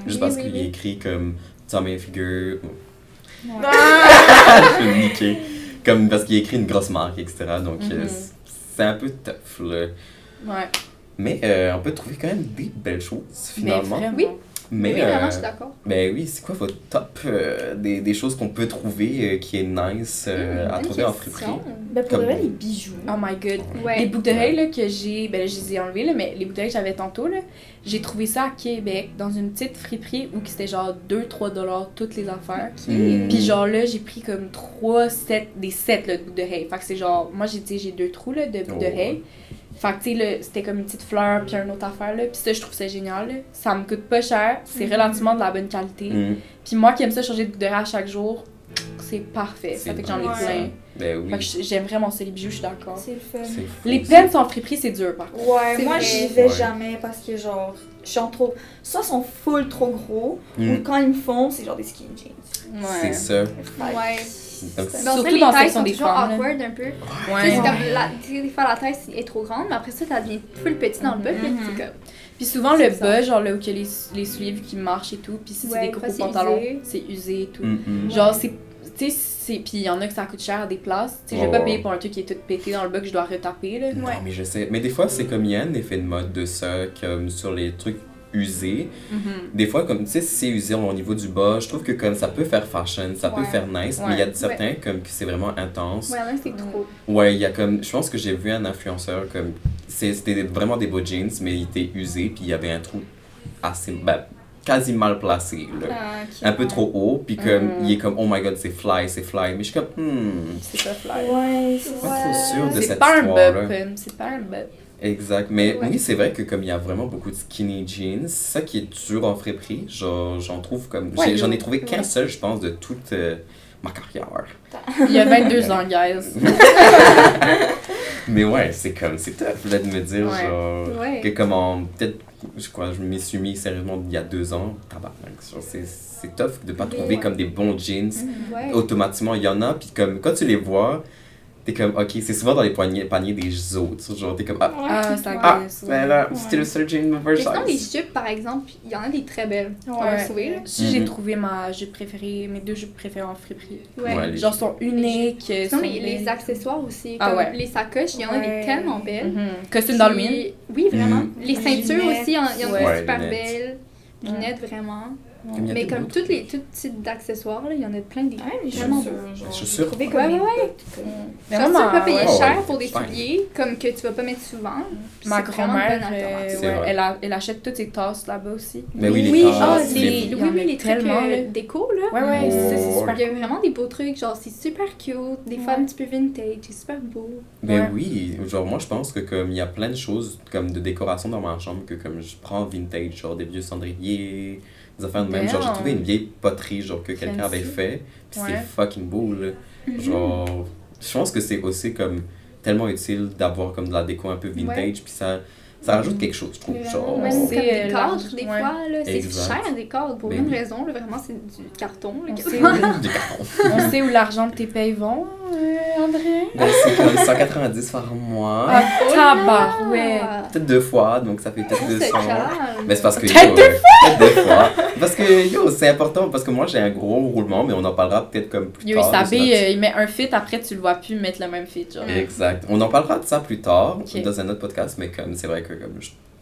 Juste parce qu'il est écrit comme Tommy Hilfiger. Ouais. Je vais me niquer. Comme parce qu'il a écrit une grosse marque, etc. Donc c'est un peu tough, là. Ouais. Mais on peut trouver quand même des belles choses, finalement. Mais vraiment. Oui. Mais, Oui, vraiment, je suis d'accord. ben oui, c'est quoi votre top des choses qu'on peut trouver qui est nice à Bonne trouver en question. friperie? Ben pour Comme- de vrai, les bijoux. Oh my god. Ouais. Les boucles d'oreilles là, que j'ai, ben là, je les ai enlevées, là, mais les boucles d'oreilles que j'avais tantôt, là, j'ai trouvé ça à Québec, dans une petite friperie où c'était genre 2-3 $ toutes les affaires. Mm. Puis genre là, j'ai pris comme des sets là, de boucles d'oreilles. Fait que c'est genre, moi j'ai 2 trous là, de boucles Oh. d'oreilles. Fait que tu sais, là, c'était comme une petite fleur puis une autre affaire là. Puis ça, je trouve ça génial. Là. Ça me coûte pas cher, c'est relativement de la bonne qualité. Mm. Puis moi qui aime ça changer de boucles d'oreilles à chaque jour, c'est parfait. Ça C'est fait que j'en ai bon. plein. Ben oui. Fait que j'aime vraiment ça, les bijoux, je suis d'accord. C'est le fun. C'est fou, Les ça. peines sans friperie, c'est dur par contre. Ouais, C'est moi vrai. j'y vais Ouais. jamais parce que genre, je suis en trop. Soit ils sont full trop gros, Mm. ou quand ils me font, c'est genre des skinny jeans. C'est ça. Ouais. Donc, Mais on Surtout dirait les dans la tailles section sont des toujours femmes, là. awkward un peu. Tu sais, Ouais. c'est comme tu sais, des fois la taille est trop grande, mais après ça, ça devient full petit dans le bas. Puis là, c'est comme. Puis souvent, C'est le ça. bas, genre là où il y a les souliers vu qu'ils marchent et tout, puis si c'est Ouais, des gros ça, c'est pantalons, usé. c'est usé et tout. mm, mm. Genre, c'est. Tu sais, puis il y en a que ça coûte cher à des places. Tu sais, je vais pas Oh. payer pour un truc qui est tout pété dans le bas que je dois retaper, là. Non, mais je sais. Mais des fois, c'est comme il y a un effet de mode de ça, comme sur les trucs usés. Des fois, comme tu sais, si c'est usé au niveau du bas, je trouve que comme ça peut faire fashion, ça peut Ouais. faire nice, mais il y a certains comme que c'est vraiment intense. Ouais, là, c'est trop. Ouais, il y a comme, je pense que j'ai vu un influenceur comme, c'était vraiment des beaux jeans, mais il était usé, puis il y avait un trou assez, quasi mal placé, là. Un peu trop haut, puis comme, il est comme, oh my god, c'est fly, mais je suis comme, C'est pas fly. Ouais, c'est pas trop sûr de C'est cette pas un histoire-là. bub, c'est pas un bub. Exact, mais Ouais. oui, c'est vrai que comme il y a vraiment beaucoup de skinny jeans, c'est ça qui est dur en friperie, j'en trouve comme, Ouais, j'en ai trouvé qu'un ouais. seul, je pense, de toute ma carrière. Il y a 22 ans, guys. Mais ouais, c'est comme, c'est tough là, de me dire, Ouais. genre, Ouais. que comment, peut-être, je m'y suis mis sérieusement il y a 2 ans, tabarnak, genre, c'est tough de pas trouver Ouais. comme des bons jeans. Ouais. Automatiquement, il y en a, puis comme, quand tu les vois, t'es comme, ok, c'est souvent dans les paniers des autres. Genre, t'es comme, Ah, ça ah, glisse. ben là, c'était le seul jean Mais sinon, les oversize. jupes, par exemple, il y en a des très belles. On Ouais. va le trouver, là. Si j'ai Mhm. trouvé ma jupe préférée, mes 2 jupes préférées en friperie. Ouais, les- Genre, sont uniques. Sinon, sont les belles. accessoires aussi, Ah comme ouais. les sacoches, il y en a des Ouais. tellement belles. Mhm. Costume Puis- d'Halloween. Oui, vraiment. Mhm. Les ceintures Lunettes. aussi, il y en a Ouais. des Ouais, super lunettes. belles. Lunettes, vraiment. Il y a Mais des comme bouts. tous les types d'accessoires, là, il y en a plein des. Ouais, les Vraiment chaussures, beaux. genre, Les j'ai chaussures. trouvé Ouais, comme des ouais. bottes, comme- Mais Ça, tu moi, vas pas payer ouais, cher ouais, pour des fine. souliers, comme que tu vas pas mettre souvent. Puis ma c'est vraiment une grand-mère, bonne alternative. C'est vrai. elle achète toutes ses tasses là-bas aussi. Mais oui, les Oui, tasses, ah, les- oui, il y en oui, a les trucs tellement, là. déco, là. Ouais, ouais, c'est Oh. super Il y a vraiment des beaux trucs, genre c'est super cute, des fois Ouais. un petit peu vintage, c'est super beau. Ben Ouais. oui, genre moi je pense que comme il y a plein de choses comme de décoration dans ma chambre que comme je prends vintage, genre des vieux cendriers, des affaires de même. Genre j'ai Damn. trouvé une vieille poterie genre que quelqu'un avait Fancy. fait, puis Ouais. c'était fucking beau là. Genre je pense que c'est aussi comme tellement utile d'avoir comme de la déco un peu vintage, Ouais. puis ça rajoute quelque chose, je trouve. Genre Même c'est, comme des large, cadres, des ouais. fois, là, c'est Exact. cher des cadres pour Ben une oui. raison, là, vraiment c'est du carton. Là, On quasiment. sait où, du carton. on sait où l'argent de tes payes vont, André. Ben c'est comme 190 par mois, Ah, tabarouette. peut-être 2 fois, donc ça fait peut-être C'est 200. calme. Mais c'est parce que Peut-être yo, peut-être 2 fois. Parce que yo, c'est important parce que moi j'ai un gros roulement, mais on en parlera peut-être comme plus Yo, il tard. s'habille, il met un fit, après tu le vois plus mettre le même fit, genre. Exact. On en parlera de ça plus tard Ok. dans un autre podcast, mais comme c'est vrai que comme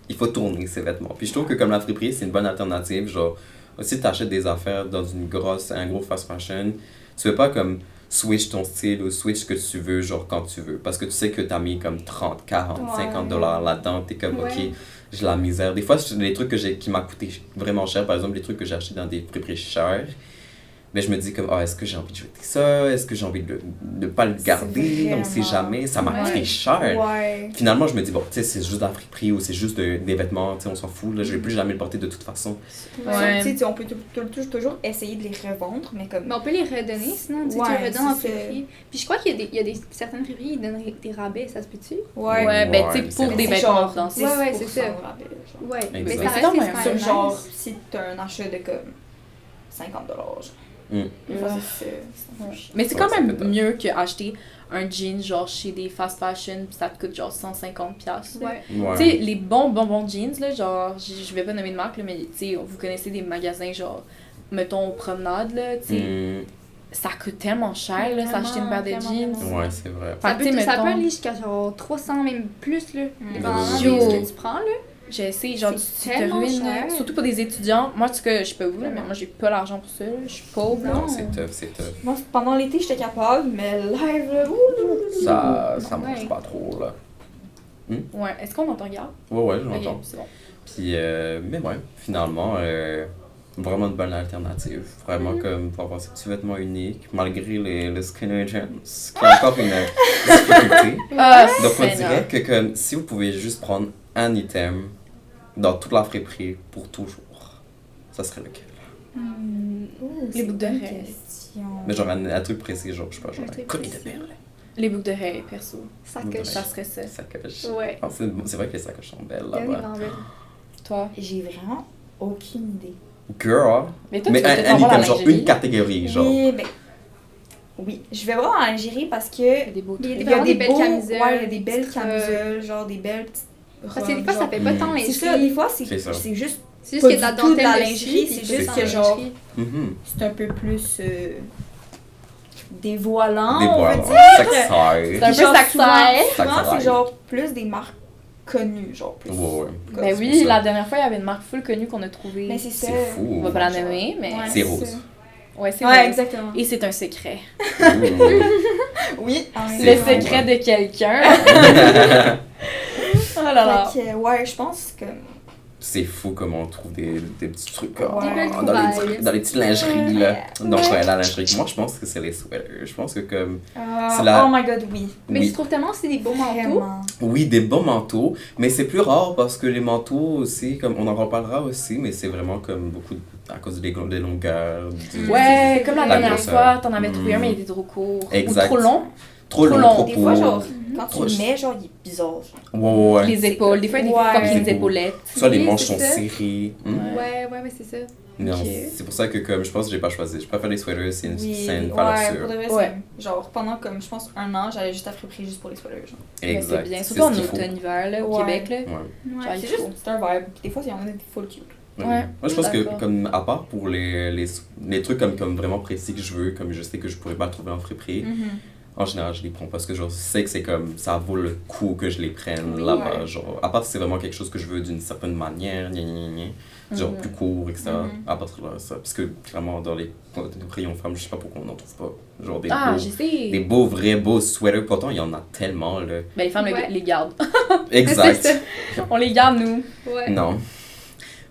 il faut tourner ses vêtements. Puis je trouve que comme la friperie, c'est une bonne alternative. Genre, si tu achètes des affaires dans un gros fast fashion, tu veux pas comme switch ton style ou switch ce que tu veux, genre quand tu veux. Parce que tu sais que t'as mis comme 30, 40, Ouais. 50 dollars là-dedans. T'es comme, Ouais. ok, j'ai la misère. Des fois, c'est des trucs qui m'a coûté vraiment cher. Par exemple, les trucs que j'ai achetés dans des friperies chères. Mais je me dis comme, est-ce que j'ai envie de jeter ça? Est-ce que j'ai envie de ne pas le garder? On sait vraiment- jamais. Ça m'a Ouais. coûté cher. Ouais. Finalement, je me dis, bon, tu sais, c'est juste de la friperie ou c'est juste des vêtements, tu sais, on s'en fout, là, je vais plus jamais le porter de toute façon. Ouais. Tu sais, on peut toujours essayer de les revendre, mais comme. Mais on peut les redonner sinon, tu sais, Ouais, tu les redonnes en c'est ça. friperie. Puis je crois qu'il y a des certaines friperies, ils donnent des rabais, ça se peut-tu? Ouais. Ouais, ben Ouais, tu sais, pour c'est des vrai. vêtements Genre, dans 10% Ouais, c'est ça. de rabais, genre. Ouais, mais Exact. ça C'est reste quand même quand Sur même genre, nice. si t'as un achat de comme 50 genre. Mm. Des fois, Ouais. c'est un peu chiant. Mais c'est Ouais, quand ça même peut être. mieux qu'acheter un jean genre chez des fast fashion pis ça te coûte genre 150$. Là. Ouais. Ouais. Tu sais, les bons jeans, là, genre, je vais pas nommer de marque, là, mais tu sais, vous connaissez des magasins genre, mettons, aux promenades, là, tu sais, Mm. ça coûte tellement cher, là, s'acheter une paire de Vraiment, jeans. vraiment. Ouais, c'est vrai. Ça Fait que, peut, tu sais, ça peut mettons- aller jusqu'à genre 300, même plus, là, dépendamment Yo. de ce que tu prends, là. Je sais, genre, C'est tu te tellement ruines, là. cher. Surtout pour des étudiants. Moi, tu sais que je peux vous, là, mais moi, j'ai pas l'argent pour ça, là. Je suis pauvre, là. Non, c'est tough, c'est tough. Moi, pendant l'été, j'étais capable, mais live, là, ouh, Ça Ouais. marche pas trop, là. Ouais, est-ce qu'on entend Gare? Ouais, je Ok, l'entends. c'est bon. Puis, mais ouais, finalement, vraiment une bonne alternative. Vraiment comme pour avoir ces petits vêtements uniques, malgré les skinny jeans, qui est encore une difficulté. Ah, Donc, on Seigneur. dirait que comme, si vous pouvez juste prendre un item dans toute la friperie pour toujours, ça serait lequel? Les boucles d'oreilles. question. Mais genre un truc précis, genre, je sais pas, genre Un un truc collier de précis. perles, Les boucles d'oreilles, perso. Sacoche. Ça serait ça. sacoche. Ouais. Ah, c'est vrai que les sacoches sont belles Il y a des là-bas. grands belles. Toi. J'ai vraiment aucune idée. Girl! Mais toi, Mais tu vas un peut-être avoir la item, genre lingerie. une catégorie, genre. Oui, ben. Oui, je vais voir en Algérie parce que. Il y a des beaux Il y a trucs. Il y a vraiment des des belles beaux, camisoles, ouais, il y a des des belles petites, camisoles, genre des belles petites robes. Parce que des fois, ça genre. fait pas tant C'est lingerie. ça, des fois, C'est ça. c'est juste, C'est juste pas qu'il y a de la du tout de la dentelle lingerie, dessus, c'est puis juste c'est que ça, genre- lingerie. Mhm. c'est un peu plus dévoilant, Des on voiles. veut dire. Sexy. C'est un Puis peu genre, sexy. souvent, Sexy. c'est genre plus des marques connues, genre plus. Ouais, ouais. comme Ben ça. oui, ça. la dernière fois, il y avait une marque full connue qu'on a trouvée. Mais c'est ça. C'est fou. On va pas la nommer, mais. Ouais, C'est rose. ça. Ouais, c'est Ouais, vrai. exactement. Et c'est un secret. Ouh. Oui, C'est Le fou, secret de quelqu'un. Oh là là. Fait que, ouais, je pense que. C'est fou comme on trouve des petits trucs Des belles dans, trouvailles. dans les petites lingeries là. Ouais. Donc ouais, la lingerie. Moi je pense que c'est les sweaters. Je pense que comme C'est Oh la- my god, oui. Mais oui, je trouve tellement aussi des beaux manteaux. Vraiment. oui des bons manteaux, mais c'est plus rare parce que les manteaux aussi comme on en reparlera aussi, mais c'est vraiment comme beaucoup à cause des longueurs. Ouais, comme la La dernière grosseur. fois, t'en avais trouvé un, Mm. mais il était trop court. Exact. Ou trop long. Trop trop long, long. trop Des court. fois, genre, Quand tu Proche. le mets, genre, il est bizarre. Ouais. Les épaules, des fois, il y a des Ouais. fucking Les épaulettes. Soit les Oui, manches c'est sont ça. serrées. Ouais, c'est ça. Non, Ok. c'est pour ça que comme je pense que j'ai pas choisi. Je préfère les sweaters, c'est une Ouais, valeur pour sûre. de vrai, Ouais. c'est- genre, pendant comme, je pense, 1 an, j'allais juste à friperie juste pour les sweaters, genre. Mais Exact. c'est bien, C'est surtout en ce qu'il faut. automne-hiver, là, au Ouais. Québec, là. Ouais. Ouais. Genre, il C'est faut. juste, c'est un vibe. Puis des fois, il y en a des full cute. Ouais. Ouais, Moi, je pense que, d'accord. comme, à part pour les trucs comme vraiment précis que je veux, comme je sais que je pourrais pas le trouver en friperie, en général, je les prends parce que je sais que c'est comme, ça vaut le coup que je les prenne Oui, là-bas. ouais. Genre, à part si c'est vraiment quelque chose que je veux d'une certaine manière, genre plus court, etc. À partir de là, ça. Parce que, clairement, dans les rayons femmes, je sais pas pourquoi on n'en trouve pas. Genre, Ah, je des sais. beaux, vrais, beaux sweaters. Pourtant, il y en a tellement, là. Ben, les femmes Ouais. les gardent. C'est Exact. ça. On les garde, nous. Ouais. Non.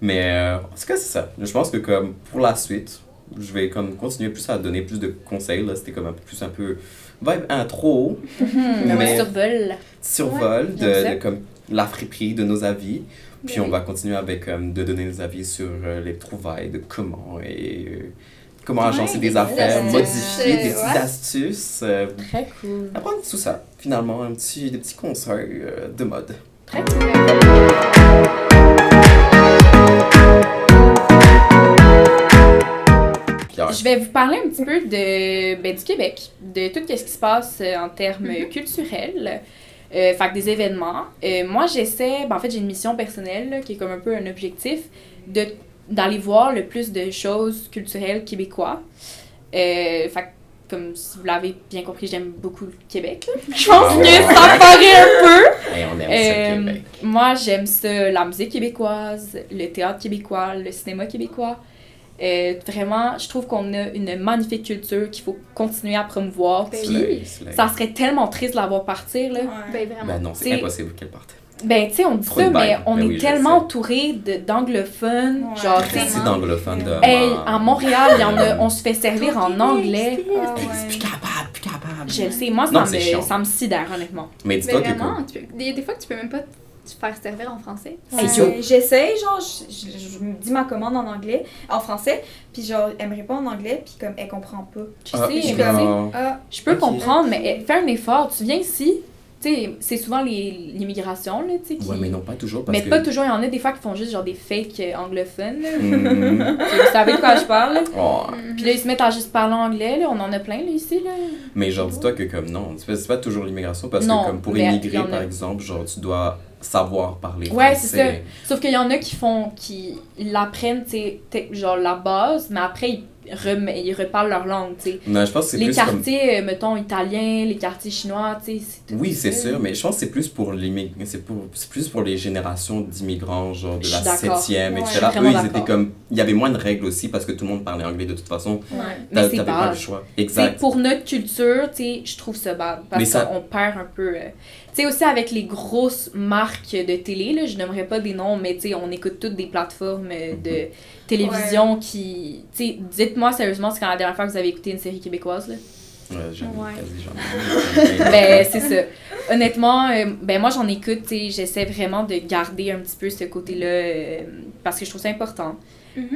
Mais en tout cas, c'est ça. Je pense que comme pour la suite, je vais comme continuer plus à donner plus de conseils. Là, c'était comme un peu plus vibe intro, Mais Mais- survol. survol j'aime ça. de comme la friperie de nos avis. Puis Ouais. on va continuer avec de donner nos avis sur les trouvailles, de comment et comment agencer des des affaires, astuces. modifier des Ouais. petites astuces. Très cool. Apprendre tout ça, finalement, des petits conseils de mode. Très cool. Pierre. Je vais vous parler un petit peu du Québec, de tout ce qui se passe en termes culturels, fait que des événements. Moi, j'essaie, en fait, j'ai une mission personnelle là, qui est comme un peu un objectif d'aller voir le plus de choses culturelles québécois. Fait que, comme si vous l'avez bien compris, j'aime beaucoup le Québec. Là. Je pense que ça paraît un peu. Et on aime ça, le Québec. Moi, j'aime ça, la musique québécoise, le théâtre québécois, le cinéma québécois. Vraiment, je trouve qu'on a une magnifique culture qu'il faut continuer à promouvoir. Ben Puis, Soleil. ça serait tellement triste de la voir partir, là. Ben vraiment. Ben non, c'est C'est- impossible qu'elle parte. Ben, tu sais, on dit Trop ça, de mais vibes. on Ben est oui, je tellement sais. entouré d'anglophones. Ouais. Genre, Très tu sais, C'est d'anglophone de... hey, à Montréal, il y en a, on se fait servir en anglais. Ah Plus ouais. capable, plus capable. Je le sais, moi, Non, c'est chiant. ça me sidère, honnêtement. Mais Ben dis-toi que... vraiment, il y a des fois que tu peux même pas te faire servir en français. Ouais, j'essaye, genre, je me dis ma commande en anglais, en français, puis genre, elle me répond en anglais, puis comme, elle comprend pas. Je Ah, sais, je suis mais comme- tu sais, non. Ah, je peux Ok. comprendre, mais fais un effort. Tu viens ici, tu sais, c'est souvent l'immigration, là, tu sais, qui... Ouais, mais non, pas toujours, parce Mais que... pas toujours, il y en a des fois qui font juste genre des fake anglophones. Là. Mhm. Vous savez de quoi je parle. Là. Oh. Puis là, ils se mettent à juste parler anglais. Là. On en a plein là, ici. Là. Mais genre, dis-toi que comme non, c'est pas toujours l'immigration, parce Non, que comme pour mais il y immigrer, en a. par exemple, genre, tu dois savoir parler Ouais, c'est français. ça. Sauf qu'il y en a qui l'apprennent, tu sais, genre la base, mais après, ils reparlent leur langue, tu sais. Non, je pense que c'est Les plus comme... quartiers, mettons, italiens, les quartiers chinois, tu sais, c'est tout Oui, c'est ça. sûr, mais je pense que c'est plus pour c'est plus pour les générations d'immigrants, genre de Je la suis d'accord. 7e, Ouais, etc. je suis Eux, vraiment ils étaient d'accord. comme... Il y avait moins de règles aussi, parce que tout le monde parlait anglais de toute façon. Ouais. T'avais Mais c'est pas le bad. choix. T'sais, Exact. pour notre culture, t'sais, je trouve ça bad. Mais Parce ça- qu'on perd un peu. Tu sais, aussi avec les grosses marques de télé, là, je n'aimerais pas des noms, mais t'sais, on écoute toutes des plateformes de télévision qui. T'sais, dites-moi sérieusement, c'est quand la dernière fois que vous avez écouté une série québécoise, là? Jamais, Ouais. quasi jamais. Ben, c'est ça. Honnêtement, ben moi, j'en écoute, t'sais, j'essaie vraiment de garder un petit peu ce côté-là parce que je trouve ça important.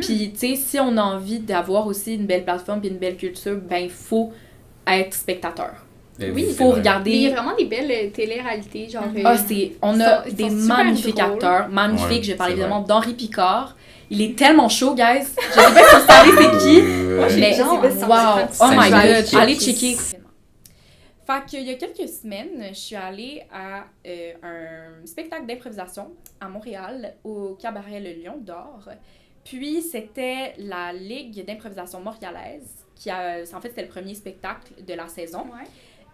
Puis, tu sais, si on a envie d'avoir aussi une belle plateforme puis une belle culture, ben, il faut être spectateur. Ben Oui, Il c'est faut vrai. regarder. Mais il y a vraiment des belles télé-réalités, genre. Ah, on a Ils sont des super magnifiques drôles. acteurs, magnifiques. Ouais, je parle c'est évidemment d'Henri Picard. Il est tellement chaud, guys. Je sais pas si vous savez c'est qui, mais je sais pas si ça me wow, fait oh my ça. god, Ça. allez checker. Fait qu'il y a quelques semaines, je suis allée à un spectacle d'improvisation à Montréal, au cabaret Le Lion d'Or. Puis c'était la Ligue d'improvisation montréalaise, en fait c'était le premier spectacle de la saison.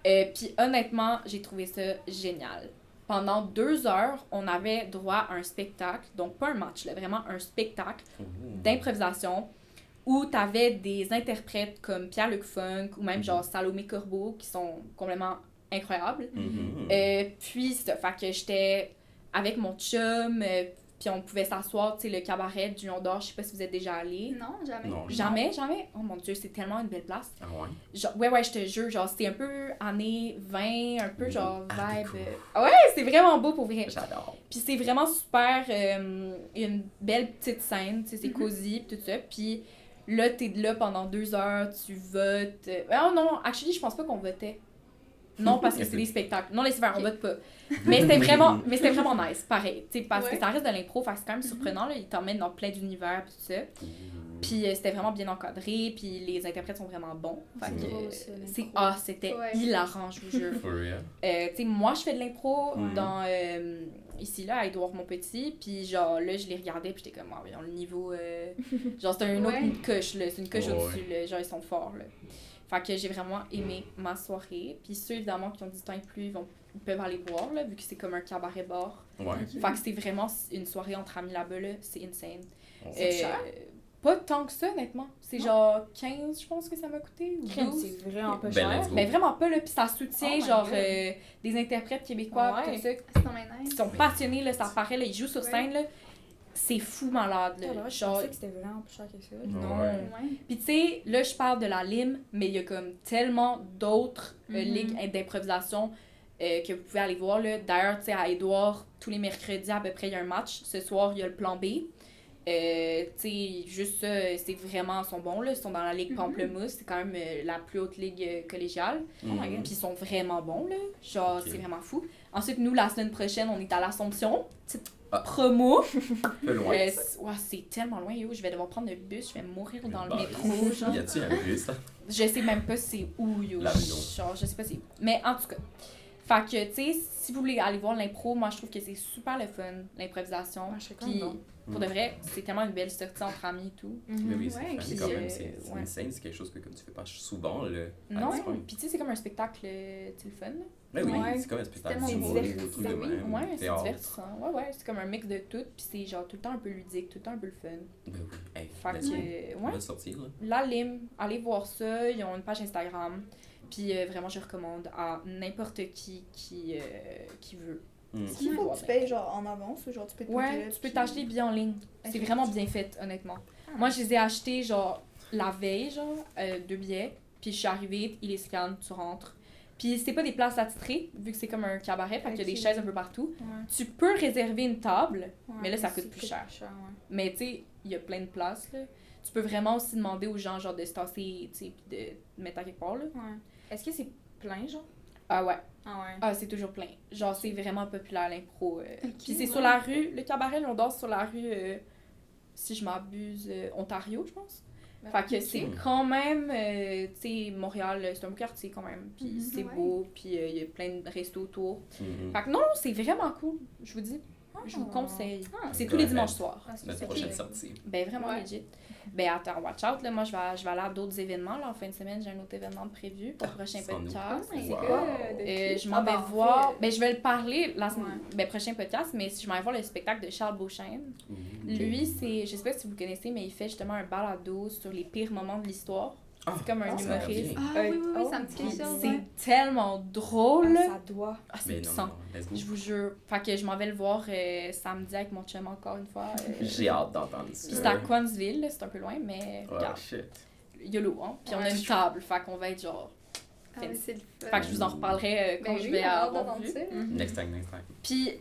Ouais. Puis honnêtement, j'ai trouvé ça génial. Pendant 2 heures, on avait droit à un spectacle, donc pas un match, là, vraiment un spectacle d'improvisation où tu avais des interprètes comme Pierre-Luc Funk ou même genre Salomé Corbeau qui sont complètement incroyables. Puis c'est ça, fait que j'étais avec mon chum, puis on pouvait s'asseoir, tu sais, le cabaret du Lion d'Or, je sais pas si vous êtes déjà allés. Non, jamais. Non. Jamais? Oh mon Dieu, c'est tellement une belle place. Ah ouais? Genre, ouais, je te jure, genre, c'était un peu années 20, un peu genre Art vibe. déco. Ouais, c'est vraiment beau pour vrai. J'adore. Puis c'est vraiment super, une belle petite scène, tu sais, c'est cosy, pis tout ça. Puis là, t'es là pendant 2 heures, tu votes. Oh non, actually, je pense pas qu'on votait. Non, parce que c'est des spectacles. Non, laissez faire, on vote pas. Mais c'était vraiment nice, pareil. T'sais, parce que ça reste de l'impro, fait que c'est quand même surprenant. Là. Ils t'emmènent dans plein d'univers et tout ça. Puis c'était vraiment bien encadré, puis les interprètes sont vraiment bons. Fait que, c'était hilarant, je vous jure. For real? T'sais, moi, je fais de l'impro dans ici, là, à Édouard Montpetit, puis genre, là, je les regardais, puis j'étais comme, ah, le niveau... genre, c'était une autre coche, là, c'est une coche au-dessus, là, genre, ils sont forts, là. Fait que j'ai vraiment aimé ma soirée, puis ceux, évidemment, qui ont du temps et plus, ils peuvent aller boire, là, vu que c'est comme un cabaret-bar. Ouais. Fait que c'est vraiment une soirée entre amis là-bas, là, c'est insane. C'est cher? Pas tant que ça, honnêtement. C'est genre 15, je pense que ça m'a coûté. Ou 12. C'est vraiment pas Ben, cher. let's go. Mais vraiment pas, là. Puis ça soutient, my genre, God. des interprètes québécois, Ouais. tout ça. C'est ton Ils nice. sont passionnés, là, ça paraît, là. Ils jouent sur scène, là. C'est fou malade, là. Je Genre, pensais que c'était vraiment plus cher que ça. non. Ouais. Ouais. Puis tu sais, là, je parle de la LIM, mais il y a comme tellement d'autres Mhm. ligues d'improvisation que vous pouvez aller voir, là. D'ailleurs, tu sais, à Édouard, tous les mercredis, à peu près, il y a un match. Ce soir, il y a le plan B. Tu sais, juste ça, c'est vraiment, ils sont bons, là. Ils sont dans la Ligue Pamplemousse. C'est quand même la plus haute ligue collégiale. Mhm. Puis ils sont vraiment bons, là. Genre, Ok. c'est vraiment fou. Ensuite, nous, la semaine prochaine, on est à l'Assomption. Petite Ah. promo. Un peu loin. C'est tellement loin, yo. Je vais devoir prendre le bus. Je vais mourir dans le Bah, métro, genre. Y a-t-il un bus, là? Je sais même pas c'est où, yo. L'avion. Genre, je sais pas c'est où. Mais en tout cas. Fait que, tu sais, si vous voulez aller voir l'impro, moi, je trouve que c'est super le fun, l'improvisation. je sais Puis, comme pour de vrai, c'est tellement une belle sortie entre amis et tout. Mais oui, c'est Ouais, fun. puis, Quand même, c'est ouais. une scène, c'est quelque chose que comme tu fais pas souvent, là. Non, à ce point. puis tu sais, c'est comme un spectacle, tu sais, le fun. là. Mais oui, Ouais. c'est comme un spectacle tellement d'humour, divertissant. ou truc de Oui, même. ouais, c'est théâtre. divertissant. Ouais, c'est comme un mix de tout, puis c'est genre tout le temps un peu ludique, tout le temps un peu le fun. Ben oui. Hey, Fait let's go. que, On ouais. va sortir, là. La Lime, allez voir ça, ils ont une page Instagram. Puis vraiment, je recommande à n'importe qui veut. Est-ce qu'il faut que tu payes genre en avance ou genre tu peux te Ouais, tu peux t'acheter les billets en ligne. C'est Ok. vraiment bien fait, honnêtement. Moi, je les ai achetés genre la veille, genre, 2 billets. Puis je suis arrivée, ils les scannent, tu rentres. Puis c'est pas des places attitrées, vu que c'est comme un cabaret, fait qu'il y a des Ok. chaises un peu partout. Ouais. Tu peux réserver une table, Ouais, mais là, ça coûte c'est plus cher. ouais. Mais tu sais, il y a plein de places, là. Tu peux vraiment aussi demander aux gens, genre, de se tasser, tu sais, puis de mettre à quelque part, là. Ouais. Est-ce que c'est plein, genre? Ah ouais. Ah ouais. Ah, c'est toujours plein. Genre, c'est vraiment populaire, l'impro. Puis c'est ouais. sur la rue, le cabaret, on danse sur la rue, si je m'abuse, Ontario, je pense. Fait que c'est quand même, tu sais, Montréal, c'est un beau quartier quand même. Puis Mhm. c'est Ouais. beau, puis il y a plein de restos autour. Mhm. Fait que non, c'est vraiment cool, je vous dis. Je vous conseille. C'est tous Ouais. les dimanches soirs. Ah, c'est Notre ça. prochaine sortie. Ben vraiment Ouais. legit. Ben attends, watch out, là. Moi, je vais aller à d'autres événements, là. En fin de semaine, j'ai un autre événement de prévu pour le prochain sans nous. podcast. C'est Wow. quoi? Je m'en Ah, vais ben, en voir. fait, Ben, je vais le parler Ouais. ben, prochain podcast, mais si je m'en vais voir le spectacle de Charles Beauchesne. Lui, c'est. Je sais pas si vous le connaissez, mais il fait justement un balado sur les pires moments de l'histoire. Ah, C'est comme un ça a l'air humoriste. bien. Ah oui, ça me dit Puis quelque chose. c'est ouais. tellement drôle. Ah, ça doit. Ah, c'est Mais non, puissant. non, let's go. Je vous jure. Fait que je m'en vais le voir samedi avec mon chum encore une fois. J'ai hâte d'entendre ça. Puis c'est à Coinsville, là, c'est un peu loin, mais Oh regarde, shit. YOLO, hein. Puis on a Ouais. une table, fait qu'on va être genre. Ah, mais c'est le fun. Fait que je vous en reparlerai quand Ben je oui, vais hâte avoir d'entendre vu. ça. Mhm. Next time. Puis,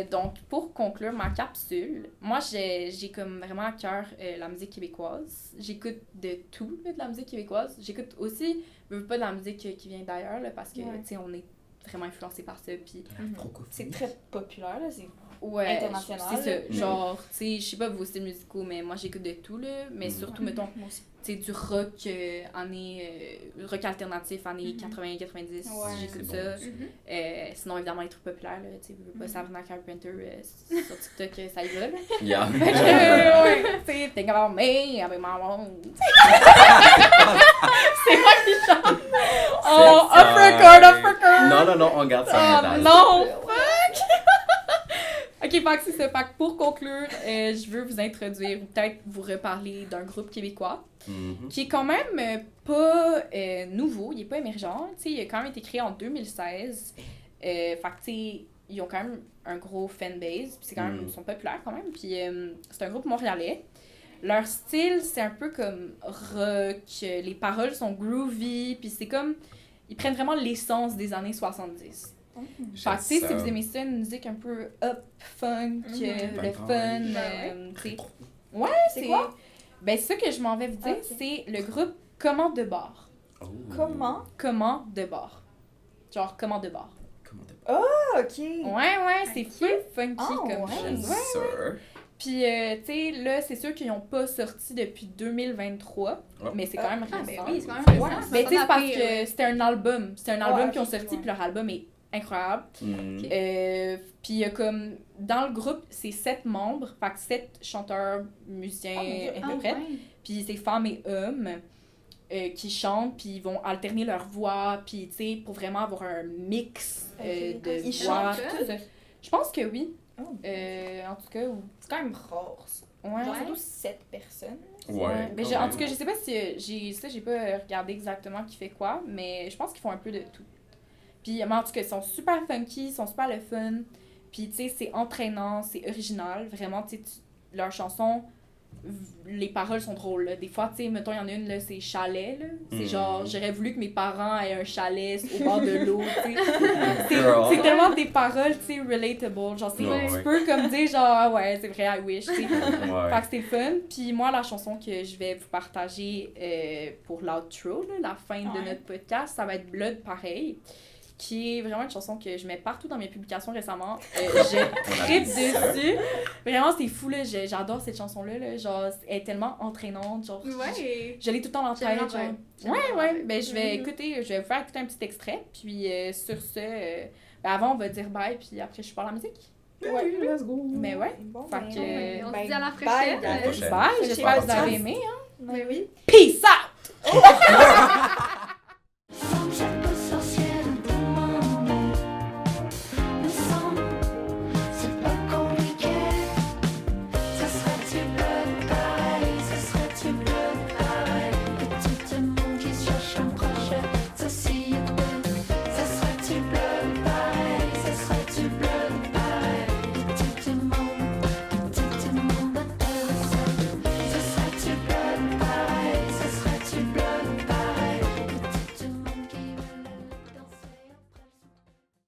donc, pour conclure ma capsule, moi, j'ai comme vraiment à cœur la musique québécoise. J'écoute de tout, là, de la musique québécoise. J'écoute aussi, pas de la musique qui vient d'ailleurs, là, parce que, Ouais. tu sais, on est vraiment influencé par ça. Puis, C'est très populaire, là. C'est ouais, International, c'est ça. là. Genre, tu sais, je sais pas vos styles musicaux, mais moi, j'écoute de tout, là. Mais surtout, mettons, moi aussi. tu sais, du rock, rock alternatif, années 80-90, Ouais. j'écoute C'est ça. Mhm. Sinon, évidemment, les trucs populaires, là, tu sais, pas Sabrina Carpenter sur TikTok, ça y va, là. Yeah. Fait que, ouais, tu sais, think about me, avec ma monde. C'est moi qui chante. Oh, off record. Non, non, non, on garde ça en Oh métal. non, fuck! Ok, fait que c'est ça. Fait que pour conclure, je veux vous introduire ou peut-être vous reparler d'un groupe québécois Mhm. qui est quand même pas nouveau, il est pas émergent. Tu sais, il a quand même été créé en 2016. Fait que, tu sais, ils ont quand même un gros fanbase, puis c'est quand même, ils sont populaires quand même. Puis c'est un groupe montréalais. Leur style, c'est un peu comme rock, les paroles sont groovy, puis c'est comme, ils prennent vraiment l'essence des années 70. Fait que, tu sais, si vous aimez ça, une musique un peu up, funk, le fun, tu sais. Ouais, C'est quoi? Ben, c'est ça que je m'en vais vous dire, Ok. c'est le groupe Comment de bord. Oh. Comment? Comment de bord. genre commande de bar. Ah, ok. Ouais, c'est full funky Oh, comme ouais. J'aime chose. ça. Puis, tu sais, là, c'est sûr qu'ils n'ont pas sorti depuis 2023, Oh. mais c'est quand même Ah, récent. ben oui, c'est quand même Ouais. récent. Mais tu sais, c'est parce Après, que c'était un album. C'était un album Ouais, qu'ils ont ok, sorti, ouais. puis leur album est incroyable. Mm. Puis il y a comme, dans le groupe, c'est 7 membres, fait que 7 chanteurs, musiciens, Oh, mon Dieu. interprètes. Ah, ouais. Puis c'est femmes et hommes qui chantent, puis ils vont alterner leur voix, puis tu sais, pour vraiment avoir un mix Ok. de Ils voix. chantent, tout ça. Je pense que oui. Oh. En tout cas, C'est quand même rare, ça. ouais. Genre, surtout 7 personnes. Ouais. Mais quand en même. tout cas, je sais pas si j'ai pas regardé exactement qui fait quoi, mais je pense qu'ils font un peu de tout. Puis mais en tout cas, ils sont super funky, ils sont super le fun. Puis tu sais, c'est entraînant, c'est original, vraiment, tu sais, leurs chansons, les paroles sont drôles. Là. Des fois, tu sais, mettons, il y en a une, là, c'est chalet, là. C'est genre, j'aurais voulu que mes parents aient un chalet au bord de l'eau, tu sais. Girl. C'est tellement des paroles, tu sais, relatable. Genre, c'est Ouais. tu peux comme dire, genre, ah ouais, c'est vrai, I wish, tu sais. Ouais. Fait que c'était fun. Puis moi, la chanson que je vais vous partager pour l'outro, là, la fin de Ouais. notre podcast, ça va être Blood pareil, qui est vraiment une chanson que je mets partout dans mes publications récemment. Je tripe dessus. Vraiment, c'est fou, là. J'adore cette chanson-là. Là. Genre, elle est tellement entraînante. Genre, Ouais. je l'ai tout le temps dans la J'aime tête. la Genre. vibe. J'aime Ouais, la ouais. vibe. Ben, je vais vous faire écouter un petit extrait. Puis sur ce, ben, avant, on va dire bye. Puis après, je parle la musique. Ouais. Let's go. Mais ouais. Bon, Fait ben, que- On se ben, dit à la bye, prochaine. À la prochaine. Bye. Prochaine J'espère que vous podcast. avez aimé. Hein. Oui, oui. Peace out!